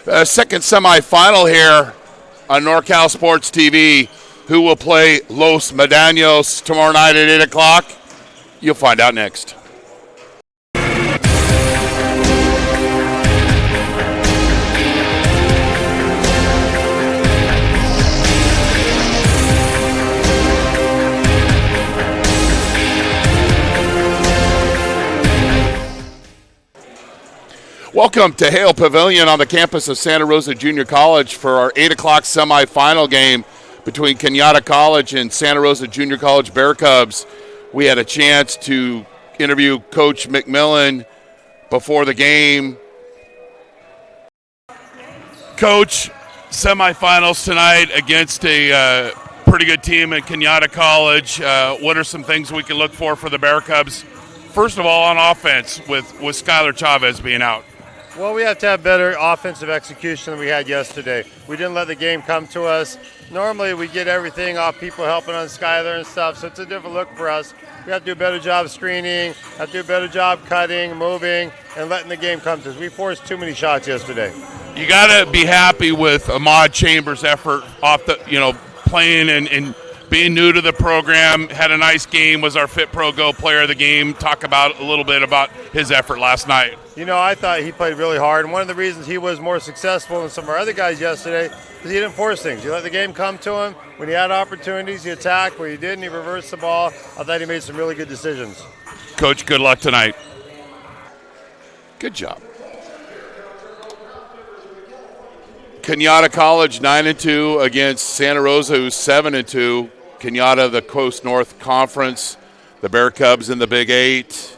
Second semifinal here on NorCal Sports TV. Who will play Los Medanos tomorrow night at 8 o'clock? You'll find out next. Welcome to Hale Pavilion on the campus of Santa Rosa Junior College for our 8 o'clock semifinal game between Cañada College and Santa Rosa Junior College Bear Cubs. We had a chance to interview Coach McMillen before the game. Coach, semifinals tonight against a pretty good team at Cañada College. What are some things we can look for the Bear Cubs? First of all, on offense with Skylar Chavez being out. Well, we have to have better offensive execution than we had yesterday. We didn't let the game come to us. Normally, we get everything off people helping on Skylar and stuff, so it's a different look for us. We have to do a better job screening, have to do a better job cutting, moving, and letting the game come to us. We forced too many shots yesterday. You got to be happy with Ahmad Chambers' effort off the, playing and being new to the program. Had a nice game, was our Fit Pro Go player of the game. Talk about a little bit about his effort last night. I thought he played really hard, and one of the reasons he was more successful than some of our other guys yesterday is he didn't force things. He let the game come to him. When he had opportunities, he attacked. When he didn't, he reversed the ball. I thought he made some really good decisions. Coach, good luck tonight. Good job. Cañada College 9-2 against Santa Rosa, who's 7-2. Cañada, the Coast North Conference. The Bear Cubs in the Big 8.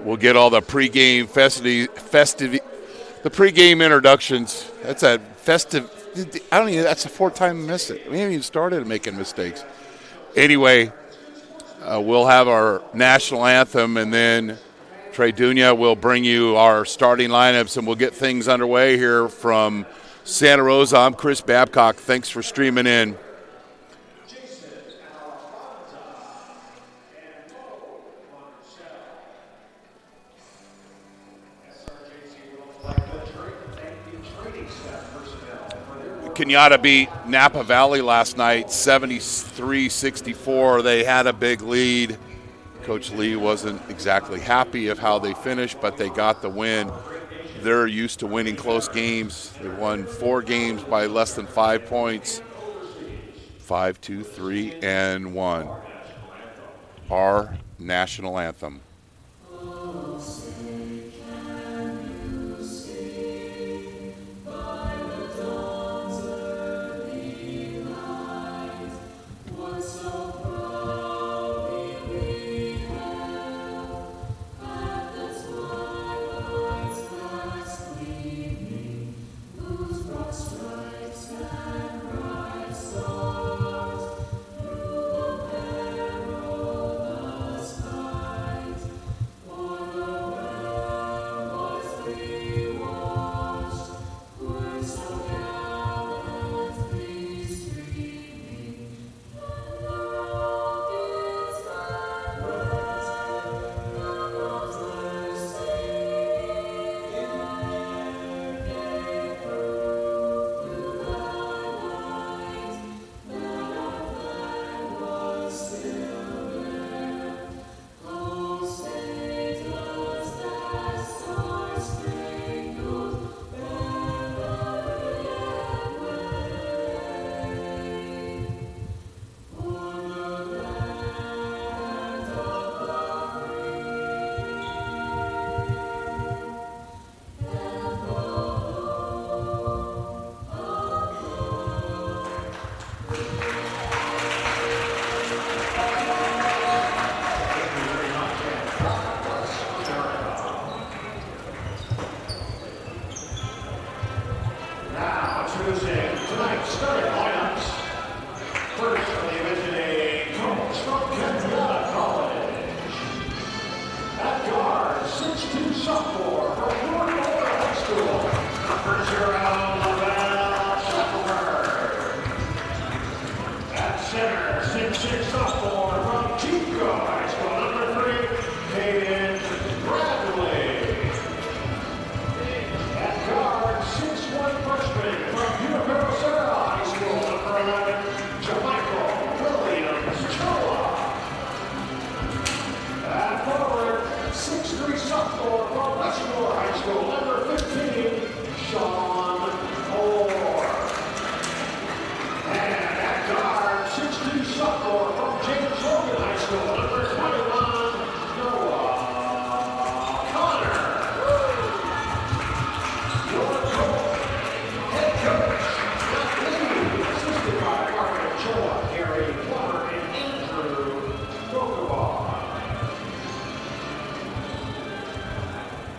We'll get all the pregame the pregame introductions. That's a festive. I don't even. That's the fourth time I missed it. We haven't even started making mistakes. Anyway, we'll have our national anthem, and then Trey Dunya will bring you our starting lineups, and we'll get things underway here from Santa Rosa. I'm Chris Babcock. Thanks for streaming in. Cañada beat Napa Valley last night, 73-64. They had a big lead. Coach Lee wasn't exactly happy of how they finished, but they got the win. They're used to winning close games. They won 4 games by less than 5 points. 5-2-3-1. Our national anthem.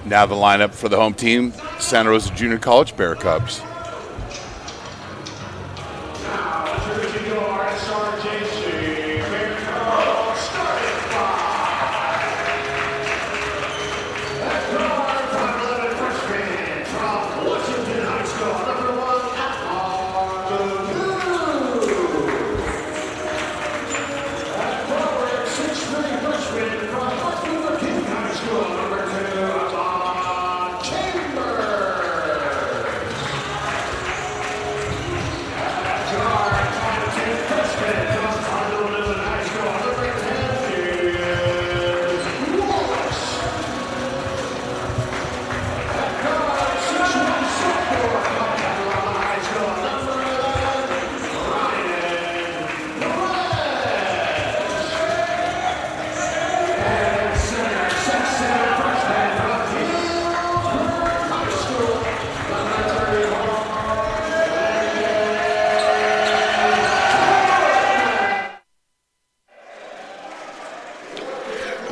Now the lineup for the home team, Santa Rosa Junior College Bear Cubs.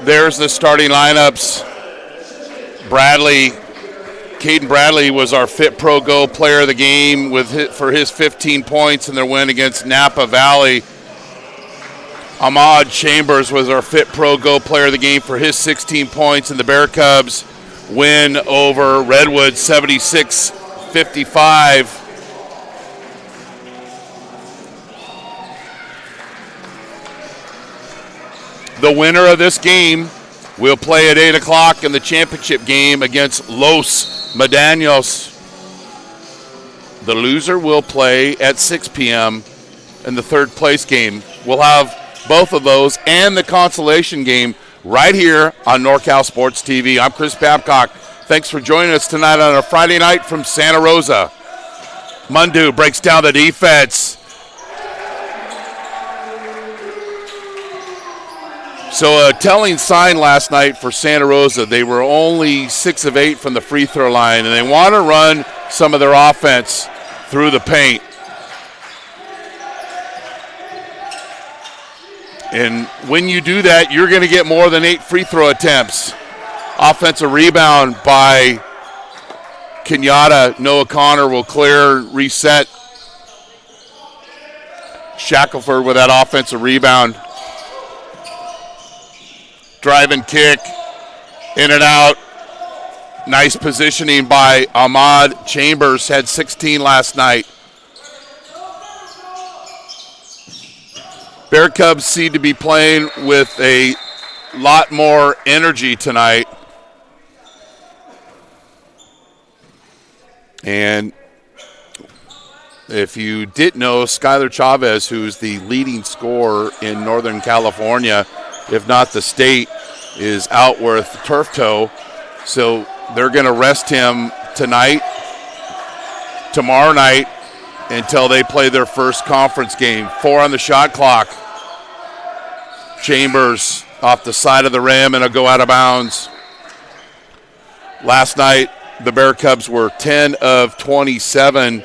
There's the starting lineups. Caden Bradley was our Fit Pro Go player of the game for his 15 points in their win against Napa Valley. Ahmad Chambers was our Fit Pro Go player of the game for his 16 points in the Bear Cubs win over Redwood 76-55. The winner of this game will play at 8 o'clock in the championship game against Los Medanos. The loser will play at 6 p.m. in the third place game. We'll have both of those and the consolation game right here on NorCal Sports TV. I'm Chris Babcock. Thanks for joining us tonight on a Friday night from Santa Rosa. Mundu breaks down the defense. So a telling sign last night for Santa Rosa. They were only 6 of 8 from the free throw line, and they want to run some of their offense through the paint. And when you do that, you're going to get more than 8 free throw attempts. Offensive rebound by Cañada. Noah Connor will clear, reset. Shackelford with that offensive rebound. Drive and kick, in and out. Nice positioning by Ahmad Chambers, had 16 last night. Bear Cubs seem to be playing with a lot more energy tonight. And if you didn't know, Skylar Chavez, who's the leading scorer in Northern California, if not the state, is out with turf toe. So they're going to rest him tonight, tomorrow night, until they play their first conference game. 4 on the shot clock. Chambers off the side of the rim, and it'll go out of bounds. Last night, the Bear Cubs were 10 of 27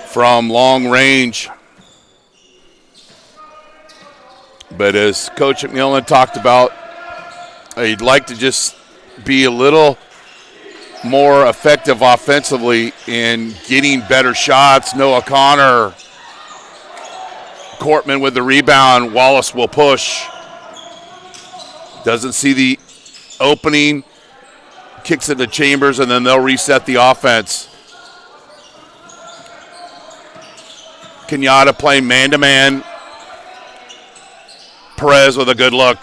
from long range. But as Coach McMillen talked about, he'd like to just be a little more effective offensively in getting better shots. Noah Connor, Cortman with the rebound. Wallace will push. Doesn't see the opening. Kicks it to Chambers, and then they'll reset the offense. Cañada playing man-to-man. Perez with a good look.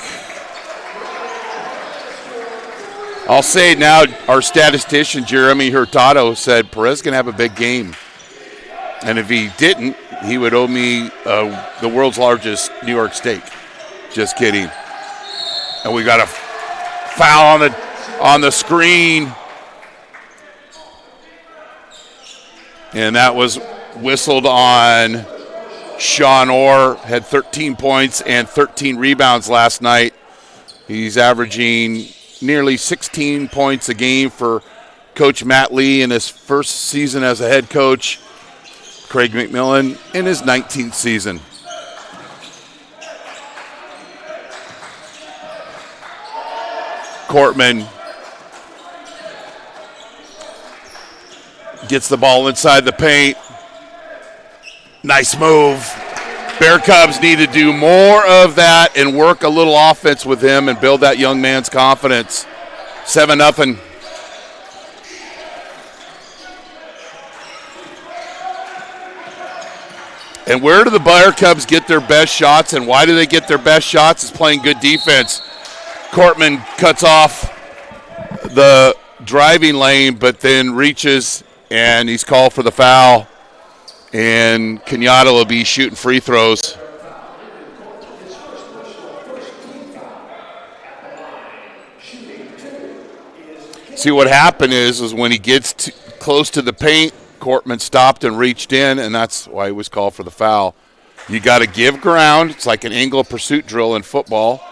I'll say now, our statistician, Jeremy Hurtado, said Perez going to have a big game. And if he didn't, he would owe me the world's largest New York steak. Just kidding. And we got a foul on the screen. And that was whistled on Sean Orr. Had 13 points and 13 rebounds last night. He's averaging nearly 16 points a game for Coach Matt Lee in his first season as a head coach. Craig McMillan in his 19th season. Cortman Gets the ball inside the paint. Nice move. Bear Cubs need to do more of that and work a little offense with him and build that young man's confidence. 7-0. And where do the Bear Cubs get their best shots, and why do they get their best shots? Is playing good defense. Cortman cuts off the driving lane, but then reaches, and he's called for the foul. And Cañada will be shooting free throws. See, what happened is when he gets close to the paint, Cortman stopped and reached in, and that's why he was called for the foul. You got to give ground. It's like an angle pursuit drill in football,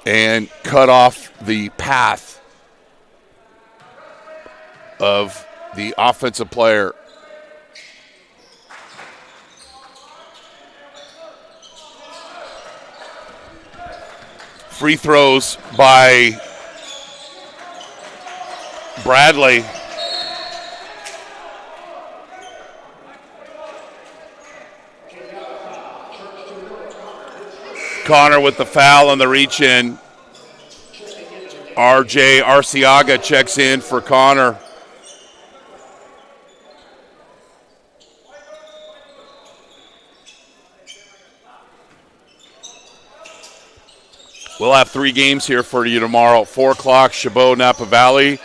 and cut off the path of the offensive player. Free throws by Bradley. Connor with the foul on the reach in. RJ Arciaga checks in for Connor. We'll have 3 games here for you tomorrow. 4 o'clock, Chabot, Napa Valley.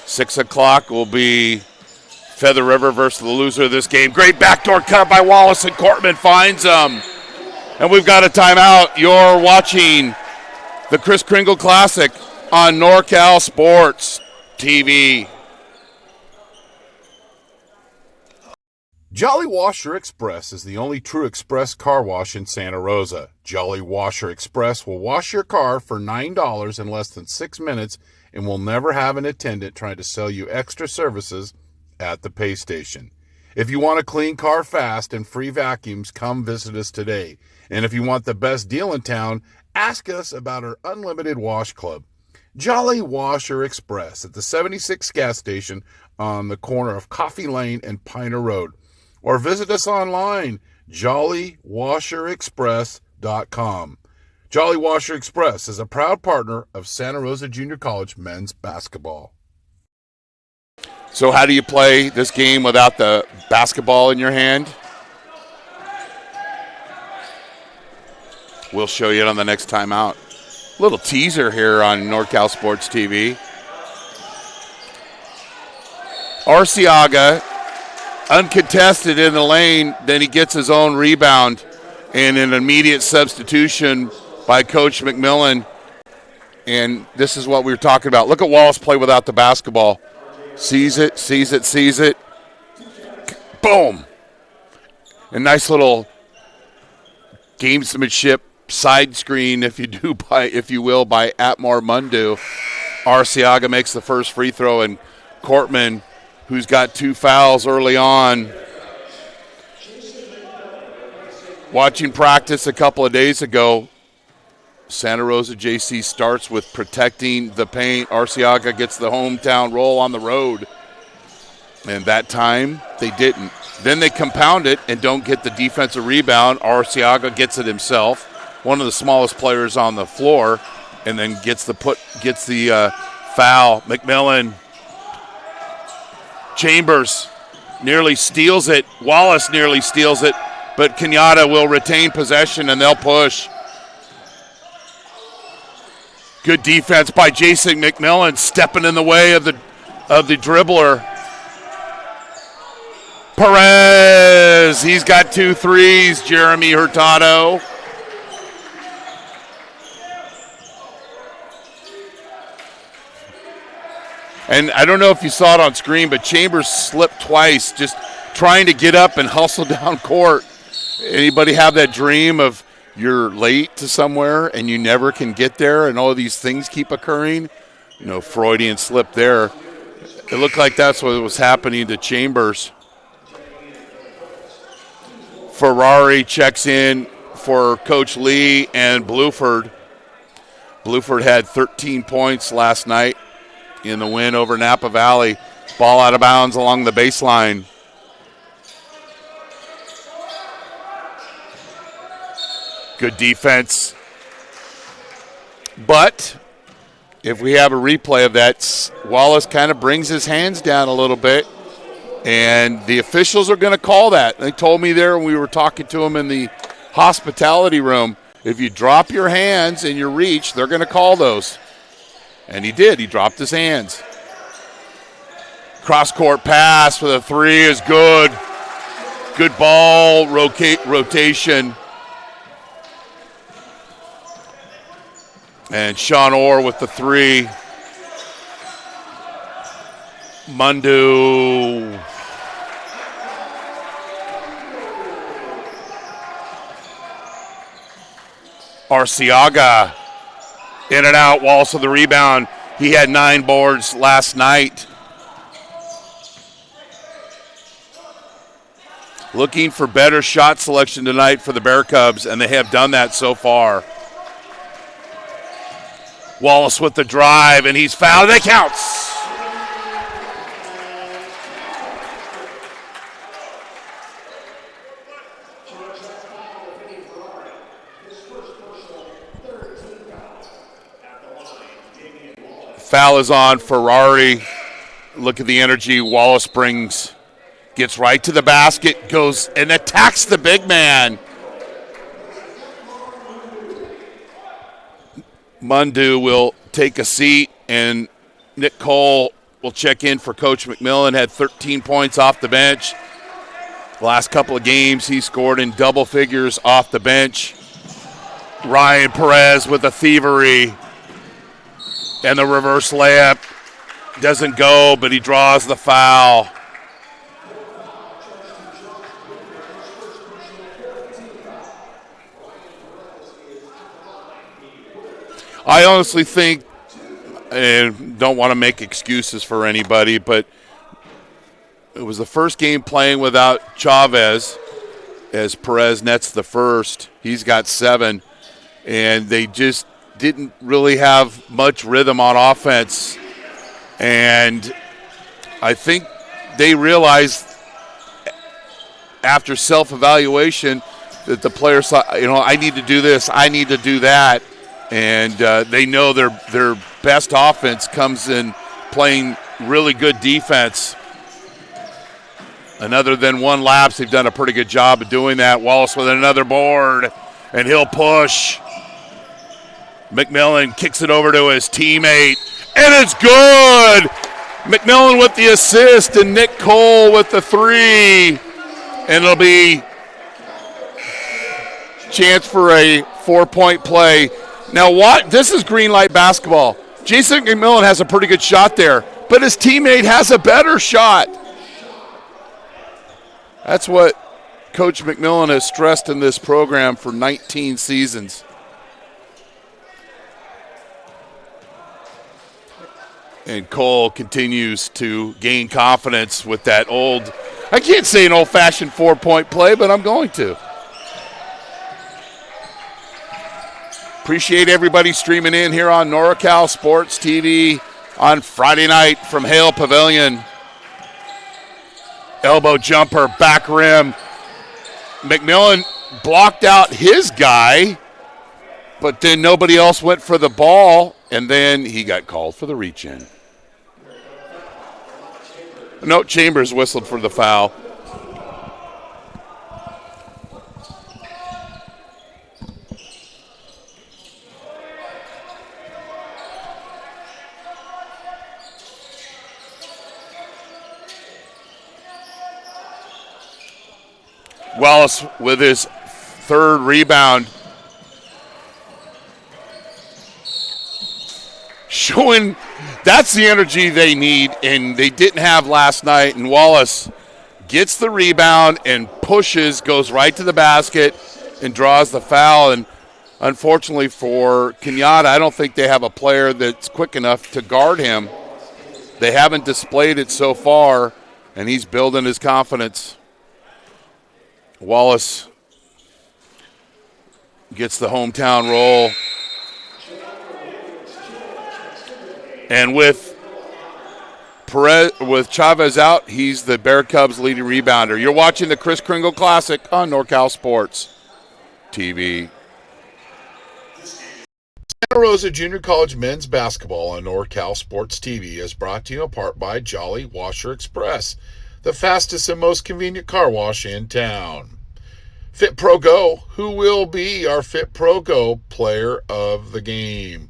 6 o'clock will be Feather River versus the loser of this game. Great backdoor cut by Wallace, and Cortman finds them. And we've got a timeout. You're watching the Kris Kringle Classic on NorCal Sports TV. Jolly Washer Express is the only true express car wash in Santa Rosa. Jolly Washer Express will wash your car for $9 in less than 6 minutes and will never have an attendant trying to sell you extra services at the pay station. If you want a clean car fast and free vacuums, come visit us today. And if you want the best deal in town, ask us about our unlimited wash club. Jolly Washer Express at the 76 gas station on the corner of Coffee Lane and Piner Road. Or visit us online, jollywasherexpress.com. Jolly Washer Express is a proud partner of Santa Rosa Junior College men's basketball. So how do you play this game without the basketball in your hand? We'll show you it on the next timeout. Little teaser here on NorCal Sports TV. Arciaga, uncontested in the lane, then he gets his own rebound, and an immediate substitution by Coach McMillen. And this is what we were talking about. Look at Wallace play without the basketball. Sees it. Boom. A nice little gamesmanship side screen, if you will, by Atmar Mundu. Arciaga makes the first free throw, and Cortman, who's got 2 fouls early on. Watching practice a couple of days ago, Santa Rosa JC starts with protecting the paint. Arciaga gets the hometown roll on the road. And that time, they didn't. Then they compound it and don't get the defensive rebound. Arciaga gets it himself, one of the smallest players on the floor, and then gets the foul. McMillen. Chambers nearly steals it. Wallace nearly steals it, but Cañada will retain possession and they'll push. Good defense by Jason McMillen, stepping in the way of the dribbler. Perez, he's got 2 threes. Jeremy Hurtado. And I don't know if you saw it on screen, but Chambers slipped twice, just trying to get up and hustle down court. Anybody have that dream of you're late to somewhere and you never can get there and all of these things keep occurring? You know, Freudian slip there. It looked like that's what was happening to Chambers. Ferrari checks in for Coach Lee and Bluford. Bluford had 13 points last night in the win over Napa Valley. Ball out of bounds along the baseline. Good defense. But if we have a replay of that, Wallace kind of brings his hands down a little bit, and the officials are going to call that. They told me there when we were talking to them in the hospitality room, if you drop your hands in your reach, they're going to call those. And he did. He dropped his hands. Cross-court pass for the three is good. Good ball rotation. And Sean Orr with the three. Mundu. Arciaga. In and out. Wallace with the rebound. He had 9 boards last night. Looking for better shot selection tonight for the Bear Cubs, and they have done that so far. Wallace with the drive, and he's fouled. That counts. Foul is on Ferrari. Look at the energy Wallace brings. Gets right to the basket, goes and attacks the big man. Mundu will take a seat, and Nick Cole will check in for Coach McMillen. Had 13 points off the bench. The last couple of games, he scored in double figures off the bench. Ryan Perez with a thievery. And the reverse layup doesn't go, but he draws the foul. I honestly think, and don't want to make excuses for anybody, but it was the first game playing without Chavez as Perez nets the first. He's got 7, and they just didn't really have much rhythm on offense. And I think they realized after self-evaluation that the players thought, I need to do this, I need to do that. And they know their best offense comes in playing really good defense. And other than one lapse, they've done a pretty good job of doing that. Wallace with another board, and he'll push. McMillen kicks it over to his teammate, and it's good! McMillen with the assist, and Nick Cole with the 3. And it'll be chance for a 4-point play. Now, this is green light basketball. Jason McMillen has a pretty good shot there, but his teammate has a better shot. That's what Coach McMillen has stressed in this program for 19 seasons. And Cole continues to gain confidence with that I can't say an old-fashioned 4-point play, but I'm going to. Appreciate everybody streaming in here on NorCal Sports TV on Friday night from Hale Pavilion. Elbow jumper, back rim. McMillen blocked out his guy, but then nobody else went for the ball, and then he got called for the reach-in. No, Chambers whistled for the foul. Wallace with his 3rd rebound. Showing that's the energy they need, and they didn't have last night. And Wallace gets the rebound and pushes, goes right to the basket, and draws the foul. And unfortunately for Cañada, I don't think they have a player that's quick enough to guard him. They haven't displayed it so far, and he's building his confidence. Wallace gets the hometown roll. And with Perez, with Chavez out, he's the Bear Cubs' leading rebounder. You're watching the Kris Kringle Classic on NorCal Sports TV. Santa Rosa Junior College men's basketball on NorCal Sports TV is brought to you in part by Jolly Washer Express, the fastest and most convenient car wash in town. Fit Pro Go, who will be our Fit Pro Go player of the game?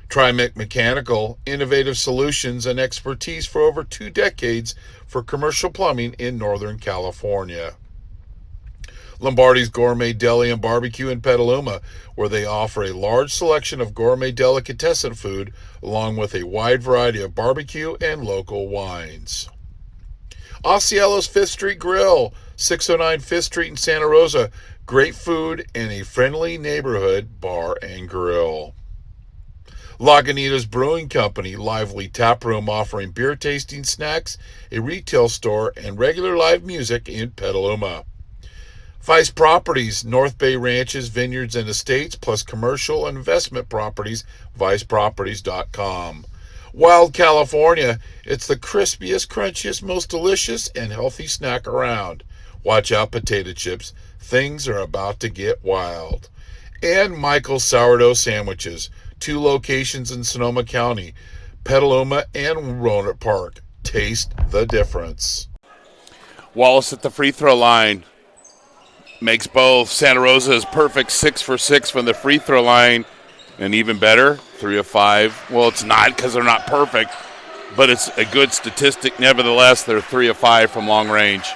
Trimec Mechanical, innovative solutions and expertise for over 2 decades for commercial plumbing in Northern California. Lombardi's Gourmet Deli and Barbecue in Petaluma, where they offer a large selection of gourmet delicatessen food along with a wide variety of barbecue and local wines. Osceola's 5th Street Grill, 609 5th Street in Santa Rosa. Great food and a friendly neighborhood bar and grill. Lagunitas Brewing Company, lively tap room offering beer tasting snacks, a retail store, and regular live music in Petaluma. Vice Properties, North Bay Ranches, Vineyards, and Estates, plus commercial and investment properties, viceproperties.com. Wild California, it's the crispiest, crunchiest, most delicious, and healthy snack around. Watch out, potato chips. Things are about to get wild. And Michael's Sourdough Sandwiches, 2 locations in Sonoma County, Petaluma and Roanoke Park. Taste the difference. Wallace at the free throw line. Makes both. Santa Rosa is perfect 6 for 6 from the free throw line. And even better, 3 of 5. Well, it's not because they're not perfect, but it's a good statistic. Nevertheless, they're 3 of 5 from long range.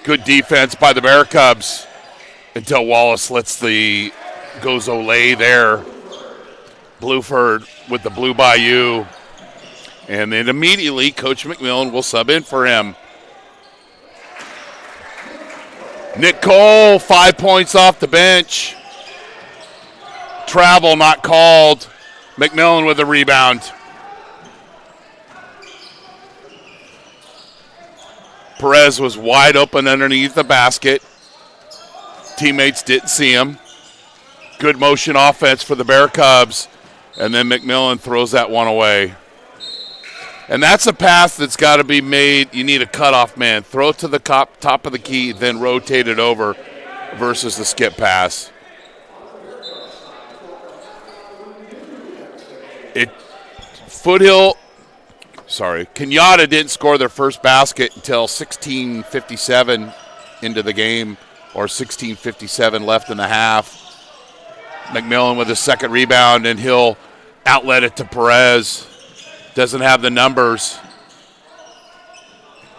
Good defense by the Bear Cubs until Wallace goes Olay there. Bluford with the Blue Bayou. And then immediately Coach McMillen will sub in for him. Nick Cole, 5 points off the bench. Travel not called. McMillen with a rebound. Perez was wide open underneath the basket. Teammates didn't see him. Good motion offense for the Bear Cubs. And then McMillen throws that one away. And that's a pass that's got to be made. You need a cutoff man. Throw it to the top of the key, then rotate it over versus the skip pass. Cañada didn't score their first basket until 16:57 into the game, or 16:57 left in the half. McMillen with a second rebound, and he'll outlet it to Perez. Doesn't have the numbers.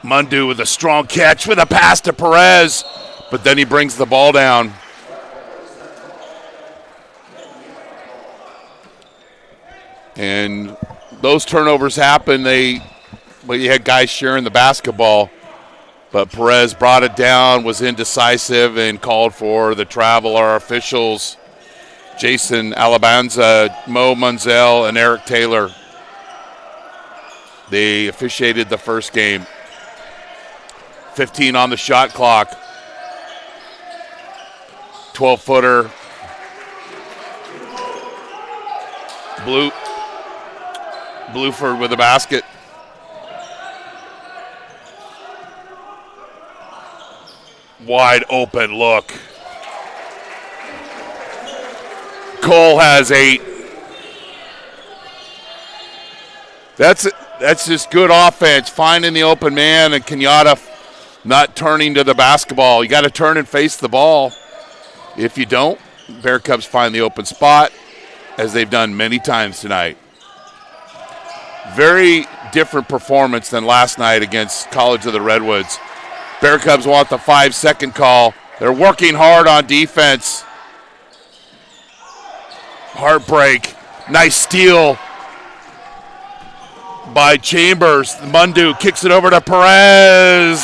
Mundu with a strong catch with a pass to Perez, but then he brings the ball down. And those turnovers happen. You had guys sharing the basketball, but Perez brought it down, was indecisive, and called for the travel. Our officials, Jason Alabanza, Mo Munzel, and Eric Taylor. They officiated the first game. 15 on the shot clock. 12-footer. Bluford with a basket. Wide open look. Cole has 8. That's just good offense, finding the open man, and Cañada not turning to the basketball. You got to turn and face the ball. If you don't, Bear Cubs find the open spot, as they've done many times tonight. Very different performance than last night against College of the Redwoods. Bear Cubs want the 5-second call. They're working hard on defense. Heartbreak. Nice steal by Chambers. Mundu kicks it over to Perez.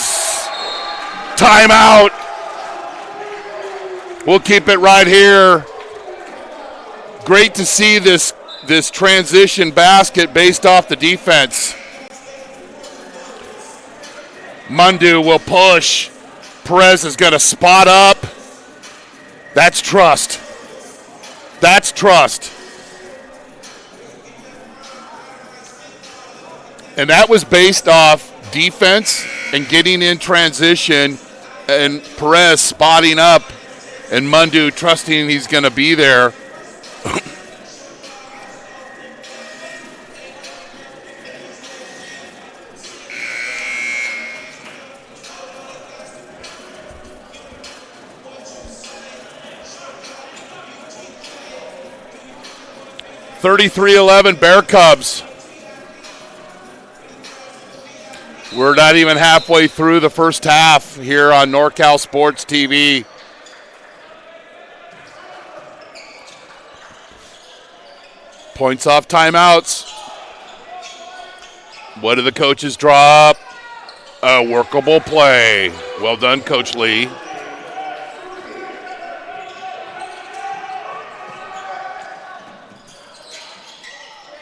Timeout. We'll keep it right here. Great to see this transition basket based off the defense. Mundu will push. Perez is going to spot up. That's trust. That's trust. And that was based off defense and getting in transition and Perez spotting up and Mundu trusting he's going to be there. (33-11) Bear Cubs. We're not even halfway through the first half here on NorCal Sports TV. Points off timeouts. What do the coaches draw up? A workable play. Well done, Coach Lee.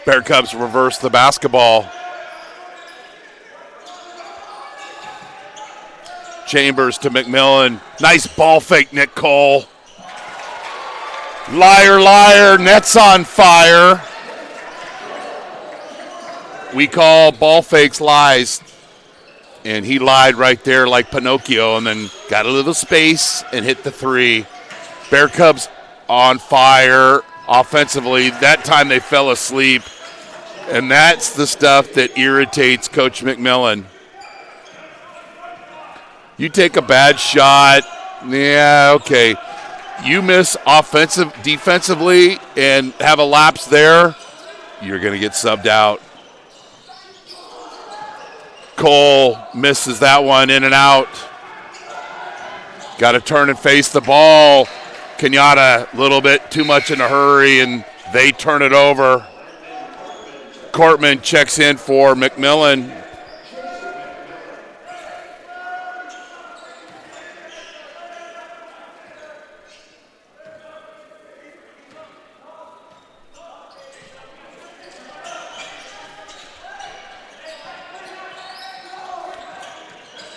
Bear Cubs reverse the basketball. Chambers to McMillen. Nice ball fake, Nick Cole. Liar, liar, net's on fire. We call ball fakes lies. And he lied right there like Pinocchio and then got a little space and hit the three. Bear Cubs on fire offensively. That time they fell asleep. And that's the stuff that irritates Coach McMillen. You take a bad shot, yeah, okay. You miss defensively and have a lapse there, you're going to get subbed out. Cole misses that one in and out. Got to turn and face the ball. Cañada a little bit too much in a hurry, and they turn it over. Cortman checks in for McMillen.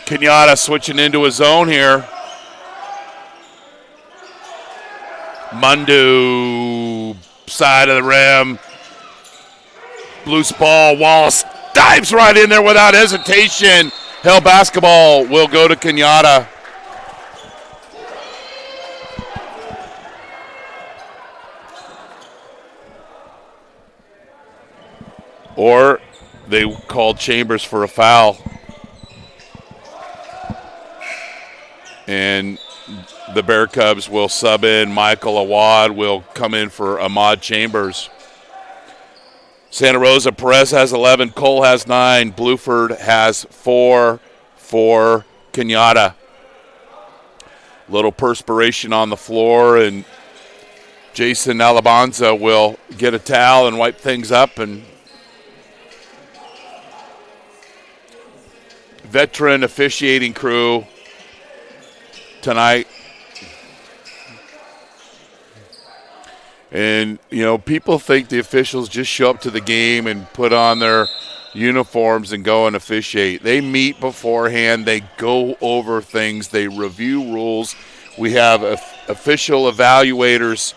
Cañada switching into his zone here. Mundu, side of the rim. Loose ball. Wallace dives right in there without hesitation. Hell basketball will go to Cañada. Or they called Chambers for a foul. And the Bear Cubs will sub in. Michael Awad will come in for Ahmad Chambers. Santa Rosa, Perez has 11. Cole has 9. Bluford has 4 for Cañada. Little perspiration on the floor, and Jason Alabanza will get a towel and wipe things up. And veteran officiating crew tonight. And, you know, people think the officials just show up to the game and put on their uniforms and go and officiate. They meet beforehand. They go over things. They review rules. We have official evaluators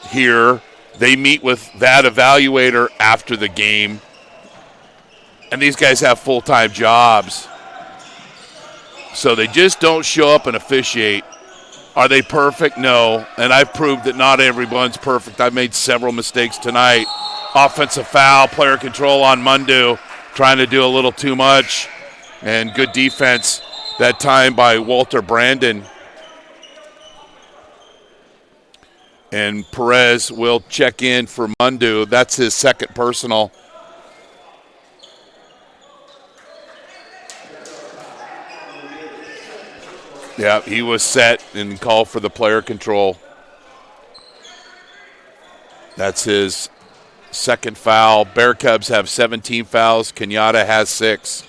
here. They meet with that evaluator after the game. And these guys have full-time jobs. So they just don't show up and officiate. Are they perfect? No. And I've proved that not everyone's perfect. I've made several mistakes tonight. Offensive foul, player control on Mundu, trying to do a little too much. And good defense that time by Walter Brandon. And Perez will check in for Mundu. That's his second personal. Yeah, he was set and called for the player control. That's his second foul. Bear Cubs have 17 fouls. Cañada has 6.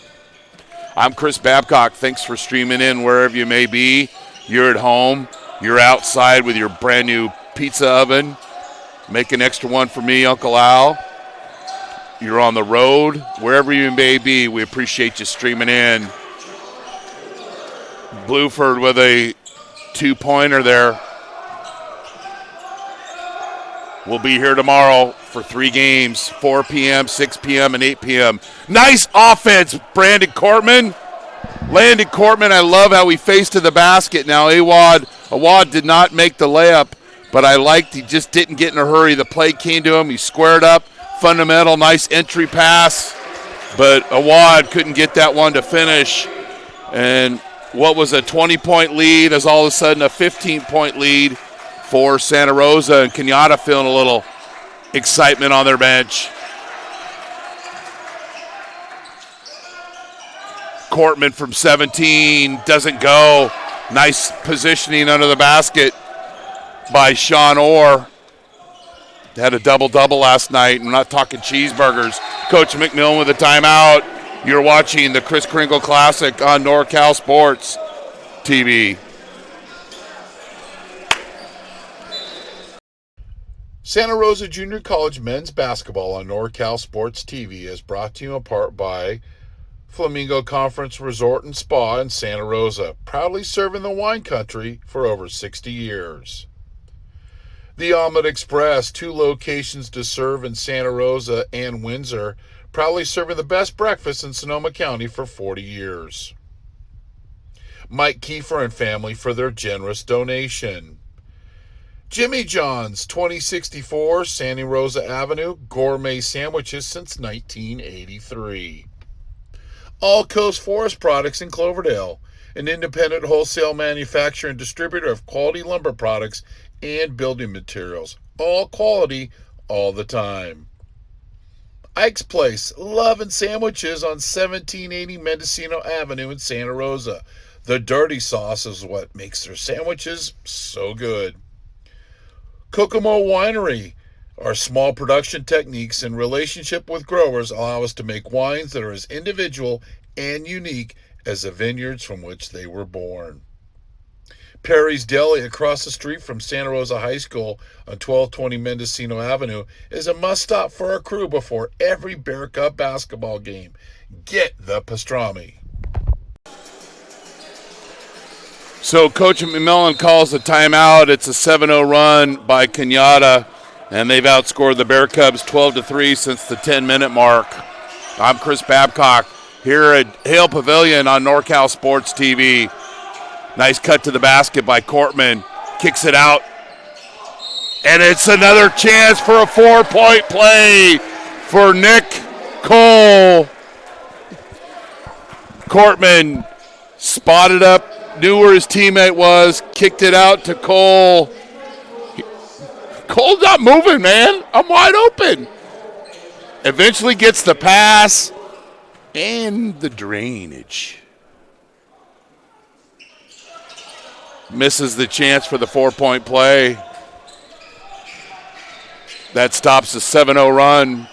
I'm Chris Babcock. Thanks for streaming in wherever you may be. You're at home. You're outside with your brand new pizza oven. Make an extra one for me, Uncle Al. You're on the road. Wherever you may be, we appreciate you streaming in. Bluford with a 2-pointer there. will be here tomorrow for 3 games, 4 p.m., 6 p.m., and 8 p.m. Nice offense, Brandon Cortman. Landon Cortman, I love how he faced to the basket. Now, Awad did not make the layup, but I liked he just didn't get in a hurry. The play came to him. He squared up. Fundamental, nice entry pass. But Awad couldn't get that one to finish. And what was a 20-point lead is all of a sudden a 15-point lead for Santa Rosa, and Cañada feeling a little excitement on their bench. Cortman from 17 doesn't go. Nice positioning under the basket by Sean Orr. Had a double-double last night. I'm not talking cheeseburgers. Coach McMillen with a timeout. You're watching the Kris Kringle Classic on NorCal Sports TV. Santa Rosa Junior College men's basketball on NorCal Sports TV is brought to you in part by Flamingo Conference Resort and Spa in Santa Rosa, proudly serving the wine country for over 60 years. The Omelet Express, 2 locations to serve in Santa Rosa and Windsor, proudly serving the best breakfast in Sonoma County for 40 years. Mike Kiefer and family for their generous donation. Jimmy John's, 2064 Santa Rosa Avenue, gourmet sandwiches since 1983. All Coast Forest Products in Cloverdale, an independent wholesale manufacturer and distributor of quality lumber products and building materials. All quality, all the time. Ike's Place, love and sandwiches on 1780 Mendocino Avenue in Santa Rosa. The dirty sauce is what makes their sandwiches so good. Kokomo Winery. Our small production techniques and relationship with growers allow us to make wines that are as individual and unique as the vineyards from which they were born. Perry's Deli across the street from Santa Rosa High School on 1220 Mendocino Avenue is a must-stop for our crew before every Bear Cup basketball game. Get the pastrami. So Coach McMillen calls a timeout. It's a 7-0 run by Cañada, and they've outscored the Bear Cubs 12-3 since the 10-minute mark. I'm Chris Babcock here at Hale Pavilion on NorCal Sports TV. Nice cut to the basket by Cortman. Kicks it out. And it's another chance for a 4-point play for Nick Cole. Cortman spotted up, knew where his teammate was, kicked it out to Cole. Cole's not moving, man. I'm wide open. Eventually gets the pass and the drainage. Misses the chance for the 4-point play. That stops the 7-0 run.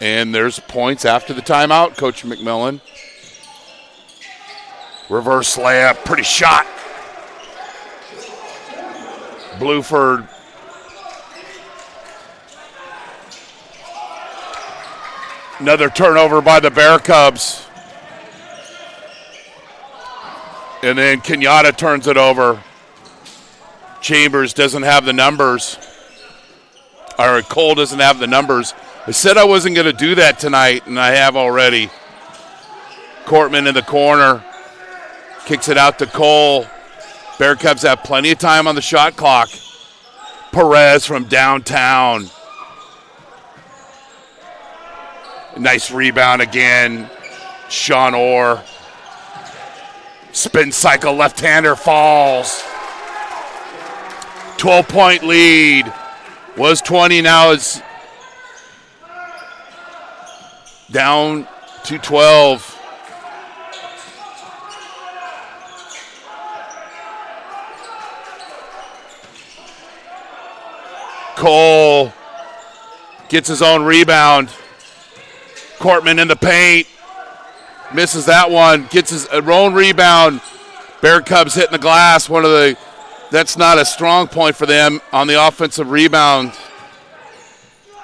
And there's points after the timeout, Coach McMillen. Reverse layup, pretty shot. Bluford. Another turnover by the Bear Cubs. And then Cañada turns it over. Chambers doesn't have the numbers. Or Cole doesn't have the numbers. I said I wasn't going to do that tonight, and I have already. Cortman in the corner. Kicks it out to Cole. Bear Cubs have plenty of time on the shot clock. Perez from downtown. Nice rebound again. Sean Orr. Spin cycle, left-hander falls. 12-point lead. Was 20, now it's down to 12. Cole gets his own rebound. Cortman in the paint. Misses that one. Gets his own rebound. Bear Cubs hitting the glass. That's not a strong point for them on the offensive rebound.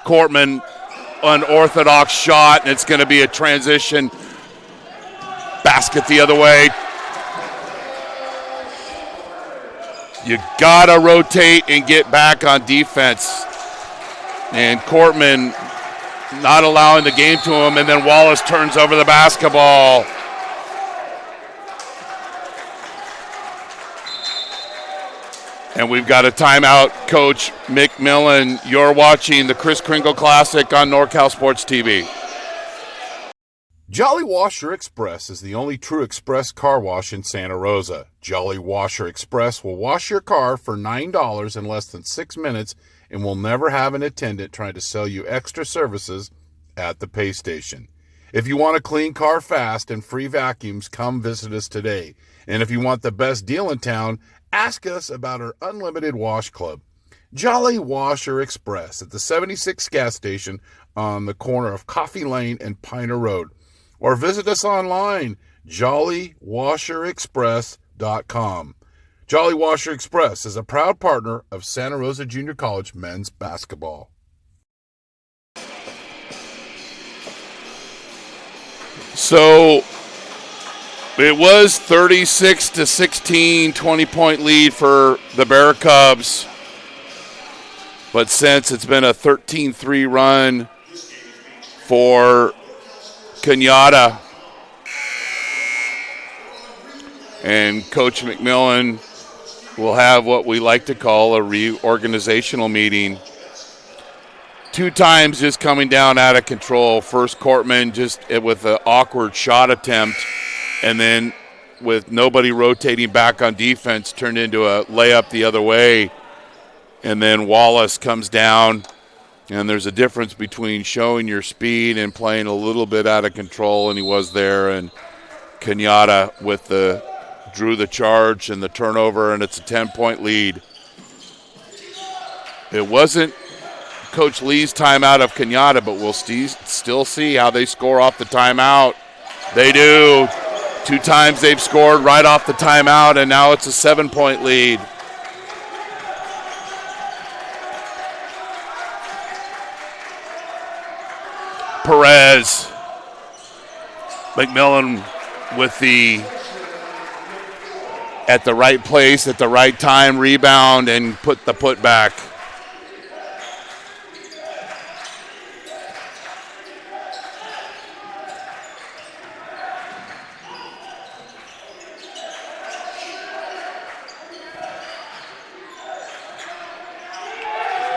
Cortman, unorthodox shot, and it's going to be a transition. Basket the other way. You got to rotate and get back on defense. And Cortman not allowing the game to him, and then Wallace turns over the basketball. And we've got a timeout. Coach McMillen, you're watching the Kris Kringle Classic on NorCal Sports TV. Jolly Washer Express is the only true express car wash in Santa Rosa. Jolly Washer Express will wash your car for $9 in less than 6 minutes and will never have an attendant trying to sell you extra services at the pay station. If you want a clean car fast and free vacuums, come visit us today. And if you want the best deal in town, ask us about our unlimited wash club. Jolly Washer Express at the 76 gas station on the corner of Coffee Lane and Piner Road. Or visit us online, jollywasherexpress.com. Jolly Washer Express is a proud partner of Santa Rosa Junior College men's basketball. So it was 36-16, 20-point lead for the Bear Cubs. But since it's been a 13-3 run for Cañada, and Coach McMillen will have what we like to call a reorganizational meeting. 2 times just coming down out of control. First, Cortman just with an awkward shot attempt, and then with nobody rotating back on defense, turned into a layup the other way. And then Wallace comes down, and there's a difference between showing your speed and playing a little bit out of control, and he was there. And Cañada drew the charge and the turnover, and it's a 10-point lead. It wasn't Coach Lee's timeout of Cañada, but we'll still see how they score off the timeout. They do. 2 times they've scored right off the timeout, and now it's a 7-point lead. Perez. McMillen with at the right place at the right time, rebound, and put the putback.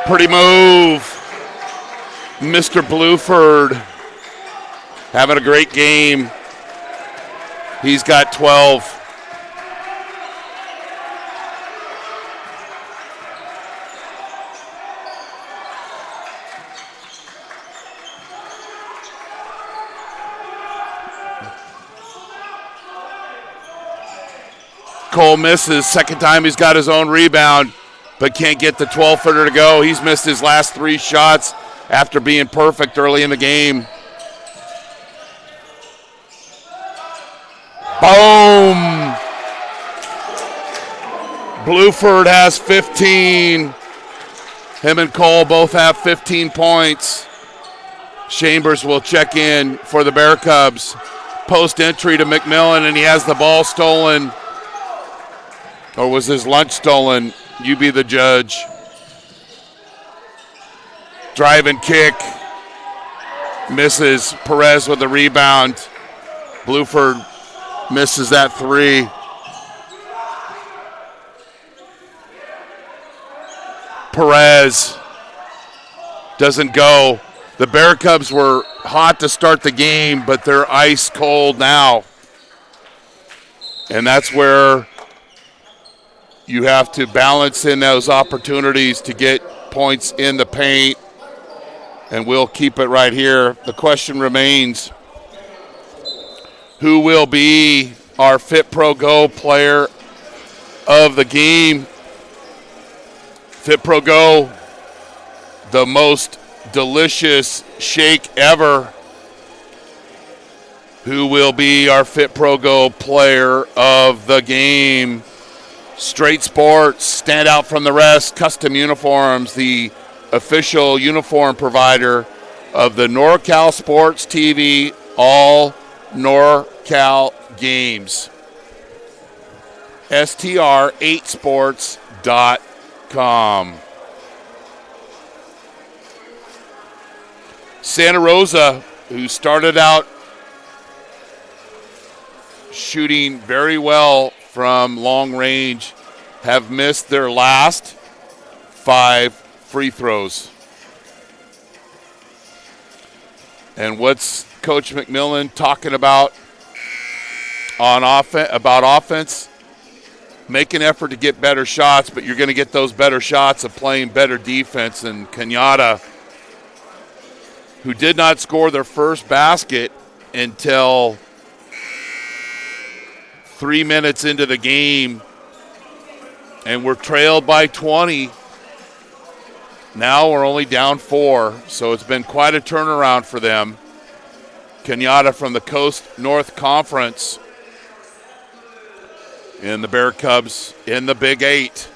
Pretty move. Mr. Bluford having a great game. He's got 12. Cole misses. Second time he's got his own rebound, but can't get the 12-footer to go. He's missed his last 3 shots after being perfect early in the game. Boom! Bluford has 15. Him and Cole both have 15 points. Chambers will check in for the Bear Cubs. Post entry to McMillen, and he has the ball stolen. Or was his lunch stolen? You be the judge. Drive and kick. Misses. Perez with the rebound. Bluford misses that 3. Perez doesn't go. The Bear Cubs were hot to start the game, but they're ice cold now. And that's where you have to balance in those opportunities to get points in the paint, and we'll keep it right here. The question remains, who will be our Fit Pro Go player of the game? Fit Pro Go, the most delicious shake ever. Who will be our Fit Pro Go player of the game? Straight Sports, stand out from the rest. Custom Uniforms, the official uniform provider of the NorCal Sports TV All NorCal Games. STR8sports.com. Santa Rosa, who started out shooting very well from long range, have missed their last 5 free throws. And what's Coach McMillen talking about on offense? Make an effort to get better shots, but you're going to get those better shots of playing better defense. And Cañada, who did not score their first basket until 3 minutes into the game, and we're trailed by 20. Now we're only down 4, so it's been quite a turnaround for them. Cañada from the Coast North Conference, and the Bear Cubs in the Big 8.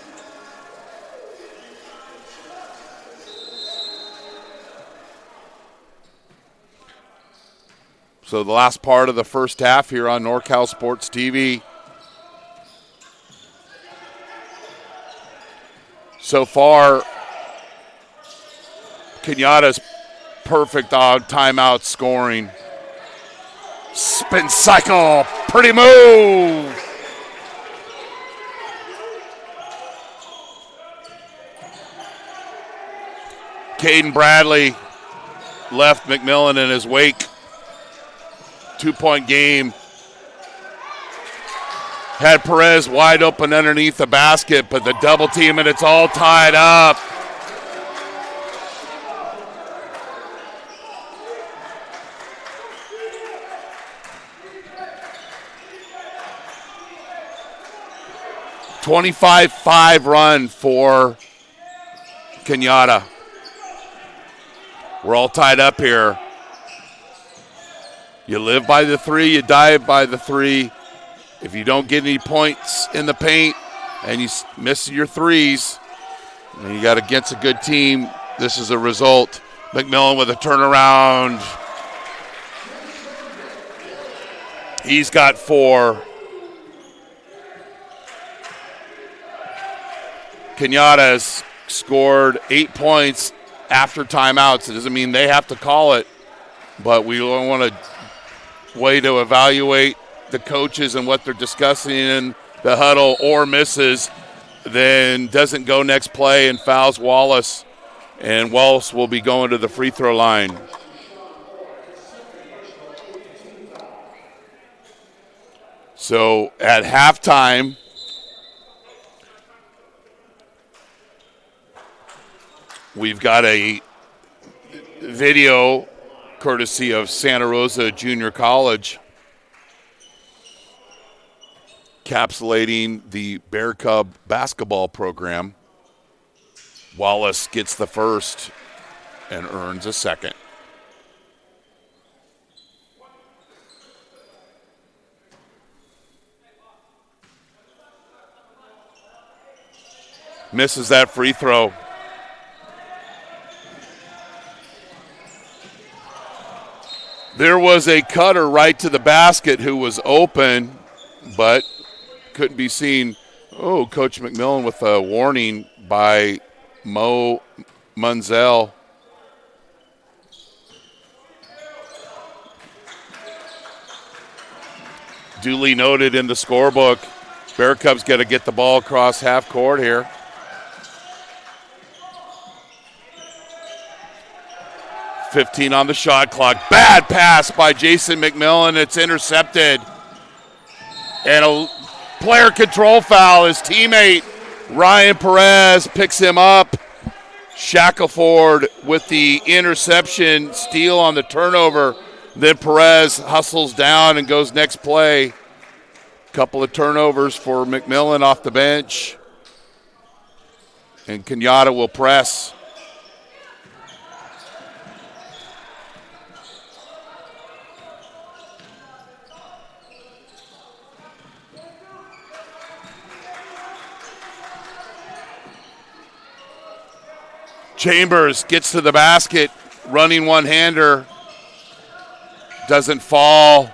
So the last part of the first half here on NorCal Sports TV. So far, Cañada's perfect on timeout scoring. Spin cycle, pretty move. Caden Bradley left McMillen in his wake. 2-point game. Had Perez wide open underneath the basket, but the double team, and it's all tied up. .25-5 run for Cañada. We're all tied up here. You live by the 3, you die by the 3. If you don't get any points in the paint and you miss your threes, and you got against a good team, this is a result. McMillen with a turnaround. He's got 4. Cañada has scored 8 points after timeouts. It doesn't mean they have to call it, but we don't want a way to evaluate the coaches and what they're discussing in the huddle, or misses, then doesn't go next play and fouls Wallace, and Wallace will be going to the free throw line. So at halftime, we've got a video courtesy of Santa Rosa Junior College encapsulating the Bear Cub basketball program. Wallace gets the first and earns a second. Misses that free throw. There was a cutter right to the basket who was open, but couldn't be seen. Oh, Coach McMillen with a warning by Mo Munzel. Duly noted in the scorebook. Bear Cubs got to get the ball across half court here. .15 on the shot clock. Bad pass by Jason McMillen. It's intercepted. And a player control foul. His teammate, Ryan Perez, picks him up. Shackelford with the interception, steal on the turnover. Then Perez hustles down and goes next play. Couple of turnovers for McMillen off the bench. And Cañada will press. Chambers gets to the basket, running one-hander, doesn't fall.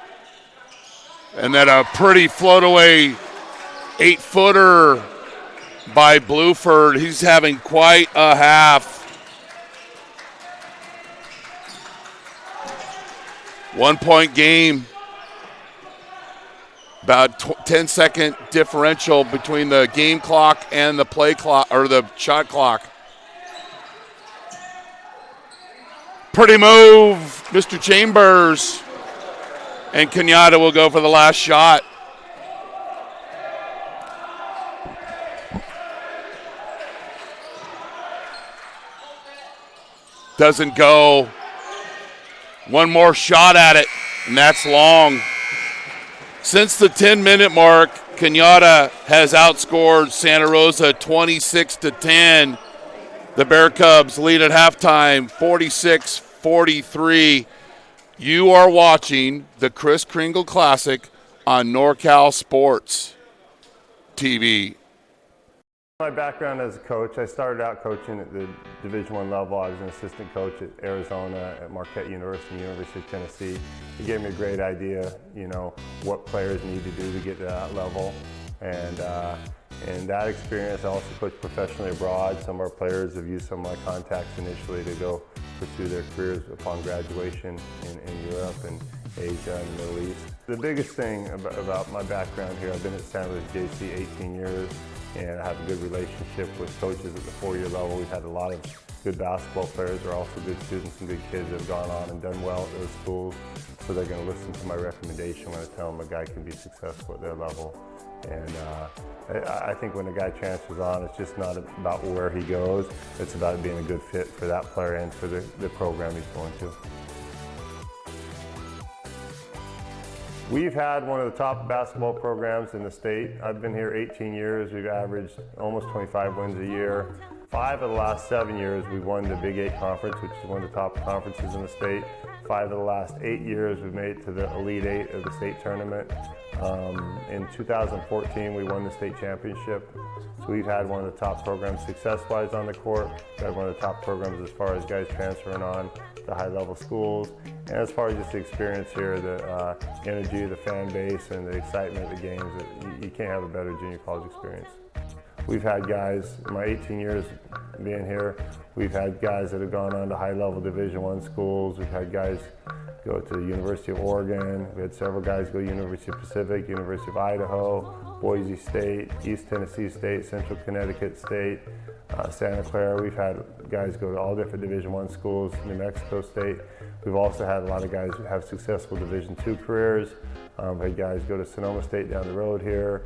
And then a pretty float-away 8-footer by Bluford. He's having quite a half. 1-point game. About 10-second differential between the game clock and the play clock, or the shot clock. Pretty move, Mr. Chambers. And Cañada will go for the last shot. Doesn't go. One more shot at it, and that's long. Since the 10-minute mark, Cañada has outscored Santa Rosa 26-10. The Bear Cubs lead at halftime, 46-43. You are watching the Kris Kringle Classic on NorCal Sports TV. My background as a coach, I started out coaching at the Division I level. I was an assistant coach at Arizona, at Marquette University, University of Tennessee. It gave me a great idea, what players need to do to get to that level. And that experience, I also coached professionally abroad. Some of our players have used some of my contacts initially to go pursue their careers upon graduation in Europe and Asia and the Middle East. The biggest thing about my background here, I've been at San Luis JC 18 years. And I have a good relationship with coaches at the 4-year level. We've had a lot of good basketball players who are also good students and good kids that have gone on and done well at those schools. So they're going to listen to my recommendation when I tell them a guy can be successful at their level. And I think when a guy transfers on, it's just not about where he goes. It's about being a good fit for that player and for the program he's going to. We've had one of the top basketball programs in the state. I've been here 18 years. We've averaged almost 25 wins a year. 5 of the last 7 years, we've won the Big 8 Conference, which is one of the top conferences in the state. 5 of the last 8 years, we've made it to the Elite 8 of the state tournament. In 2014, we won the state championship. So we've had one of the top programs success-wise on the court. We've had one of the top programs as far as guys transferring on to high-level schools. And as far as just the experience here, the energy of the fan base and the excitement of the games, you can't have a better junior college experience. We've had guys, in my 18 years being here, we've had guys that have gone on to high-level Division I schools. We've had guys go to the University of Oregon. We had several guys go to University of Pacific, University of Idaho, Boise State, East Tennessee State, Central Connecticut State, Santa Clara. We've had guys go to all different Division I schools, New Mexico State. We've also had a lot of guys who have successful Division II careers. We've had guys go to Sonoma State down the road here.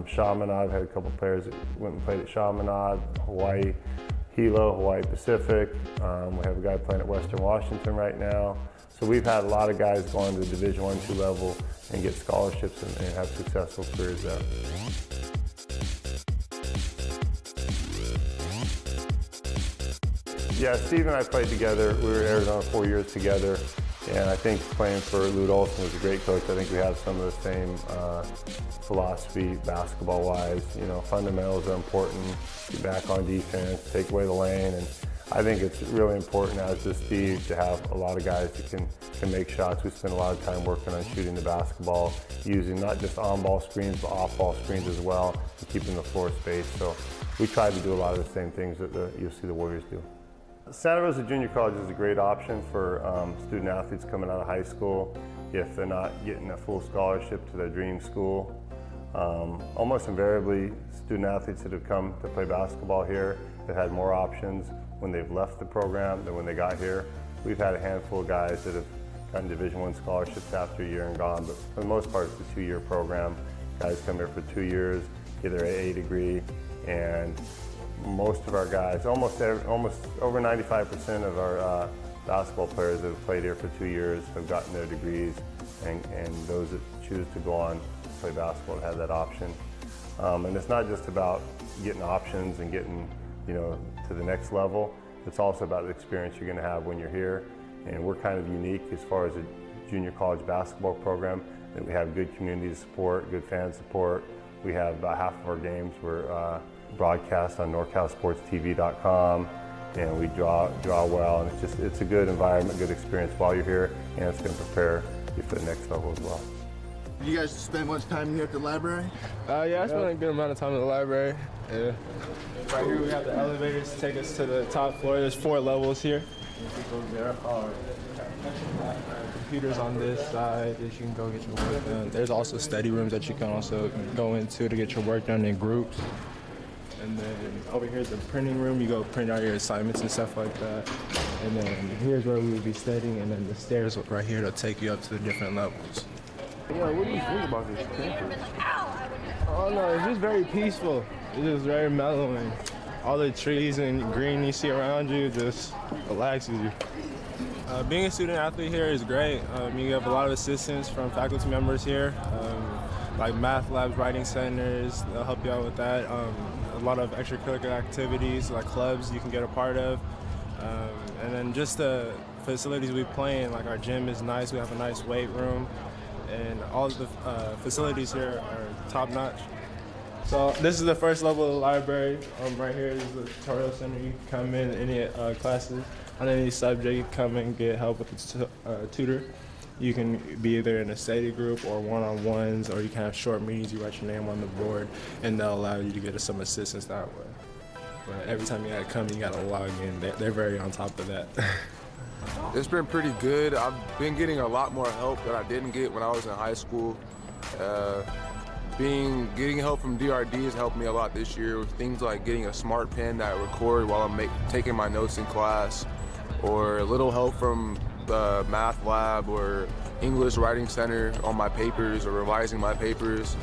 Chaminade, I've had a couple players that went and played at Chaminade, Hawaii Hilo, Hawaii Pacific. We have a guy playing at Western Washington right now. So we've had a lot of guys go on to the Division I, II level and get scholarships and have successful careers there. Yeah, Steve and I played together. We were at Arizona 4 years together. And I think playing for Lute Olson was a great coach. I think we have some of the same philosophy basketball-wise. Fundamentals are important. Get back on defense, take away the lane. And I think it's really important, as does Steve, to have a lot of guys that can make shots. We spend a lot of time working on shooting the basketball, using not just on-ball screens, but off-ball screens as well, and keeping the floor spaced. So we try to do a lot of the same things that you'll see the Warriors do. Santa Rosa Junior College is a great option for student athletes coming out of high school if they're not getting a full scholarship to their dream school. Almost invariably, student athletes that have come to play basketball here have had more options when they've left the program than when they got here. We've had a handful of guys that have gotten Division I scholarships after a year and gone, but for the most part, it's a 2-year program. Guys come here for 2 years, get their AA degree, and most of our guys, almost over 95% of our basketball players that have played here for 2 years have gotten their degrees, and those that choose to go on to play basketball have that option. And it's not just about getting options and getting to the next level. It's also about the experience you're going to have when you're here. And we're kind of unique as far as a junior college basketball program, that we have good community support, good fan support. We have about half of our games were broadcast on NorCalSportsTV.com, and we draw well, and it's a good environment, good experience while you're here, and it's going to prepare you for the next level as well. You guys spend much time here at the library? Yeah, I spent a good amount of time in the library. Yeah. Right here we have the elevators to take us to the top floor. There's 4 levels here. computers on this side that you can go get your work done. There's also study rooms that you can also go into to get your work done in groups. And then over here is the printing room. You go print out your assignments and stuff like that. And then here's where we would be studying, and then the stairs right here to take you up to the different levels. Yeah, what do you think about this campus? Oh no, it's just very peaceful. It's just very mellow, and all the trees and green you see around you just relaxes you. Being a student athlete here is great. You have a lot of assistance from faculty members here, like math labs, writing centers, they'll help you out with that. A lot of extracurricular activities like clubs you can get a part of. And then just the facilities we play in, like our gym is nice, we have a nice weight room, and all of the facilities here are top notch. So this is the first level of the library. Right here is the tutorial center. You can come in any classes on any subject, you can come and get help with a tutor. You can be either in a study group or one-on-ones, or you can have short meetings, you write your name on the board, and they'll allow you to get some assistance that way. But every time you gotta come, you gotta log in. They're very on top of that. It's been pretty good. I've been getting a lot more help that I didn't get when I was in high school. Getting help from DRD has helped me a lot this year with things like getting a smart pen that I record while I'm taking my notes in class, or a little help from the math lab or English writing center on my papers or revising my papers.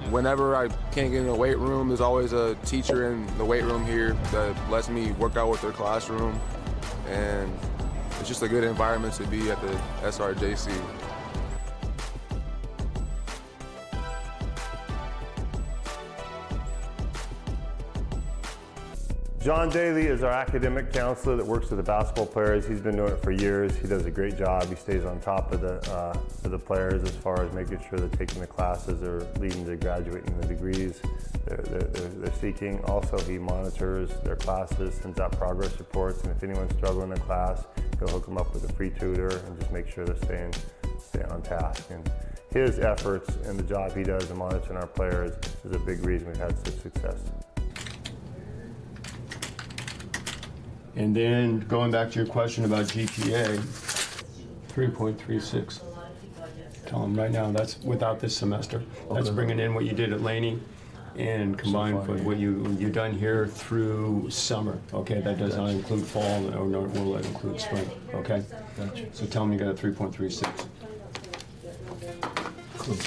Whenever I can't get in the weight room, there's always a teacher in the weight room here that lets me work out with their classroom, and it's just a good environment to be at the SRJC. John Daly is our academic counselor that works with the basketball players. He's been doing it for years. He does a great job. He stays on top of the players as far as making sure they're taking the classes or leading to graduating the degrees they're seeking. Also, he monitors their classes, sends out progress reports, and if anyone's struggling in class, he'll hook them up with a free tutor and just make sure they're staying on task. And his efforts and the job he does in monitoring our players is a big reason we've had such success. And then going back to your question about GPA, 3.36. Tell them right now that's without this semester. That's bringing in what you did at Laney and combined with what you've done here through summer. Okay, that does not include fall, or nor will it include spring. Okay, gotcha. So tell them you got a 3.36. Cool.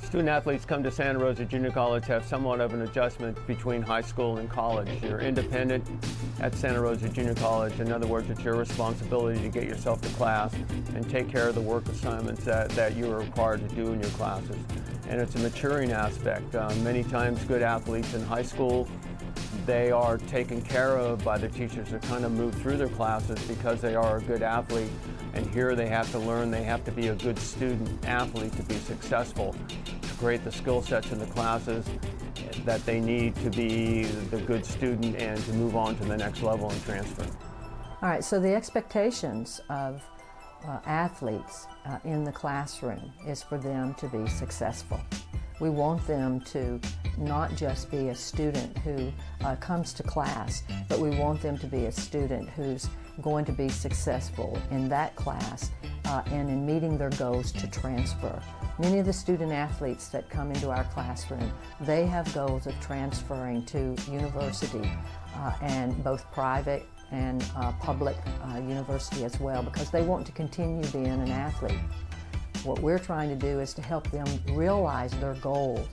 Student athletes come to Santa Rosa Junior College have somewhat of an adjustment between high school and college. You're independent at Santa Rosa Junior College. In other words, it's your responsibility to get yourself to class and take care of the work assignments that you are required to do in your classes. And it's a maturing aspect. Many times good athletes in high school, they are taken care of by the teachers to kind of move through their classes because they are a good athlete. And here they have to learn, they have to be a good student athlete to be successful, to create the skill sets in the classes that they need to be the good student and to move on to the next level and transfer. All right, so the expectations of athletes in the classroom is for them to be successful. We want them to not just be a student who comes to class, but we want them to be a student who's going to be successful in that class and in meeting their goals to transfer. Many of the student athletes that come into our classroom, they have goals of transferring to university and both private and public university as well, because they want to continue being an athlete. What we're trying to do is to help them realize their goals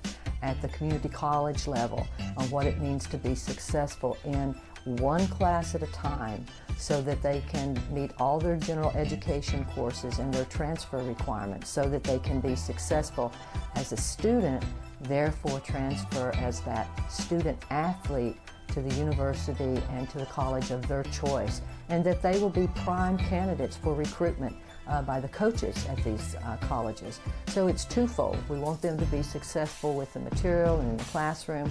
at the community college level on what it means to be successful in one class at a time, so that they can meet all their general education courses and their transfer requirements, so that they can be successful as a student, therefore transfer as that student athlete to the university and to the college of their choice, and that they will be prime candidates for recruitment by the coaches at these colleges. So it's twofold. We want them to be successful with the material and in the classroom,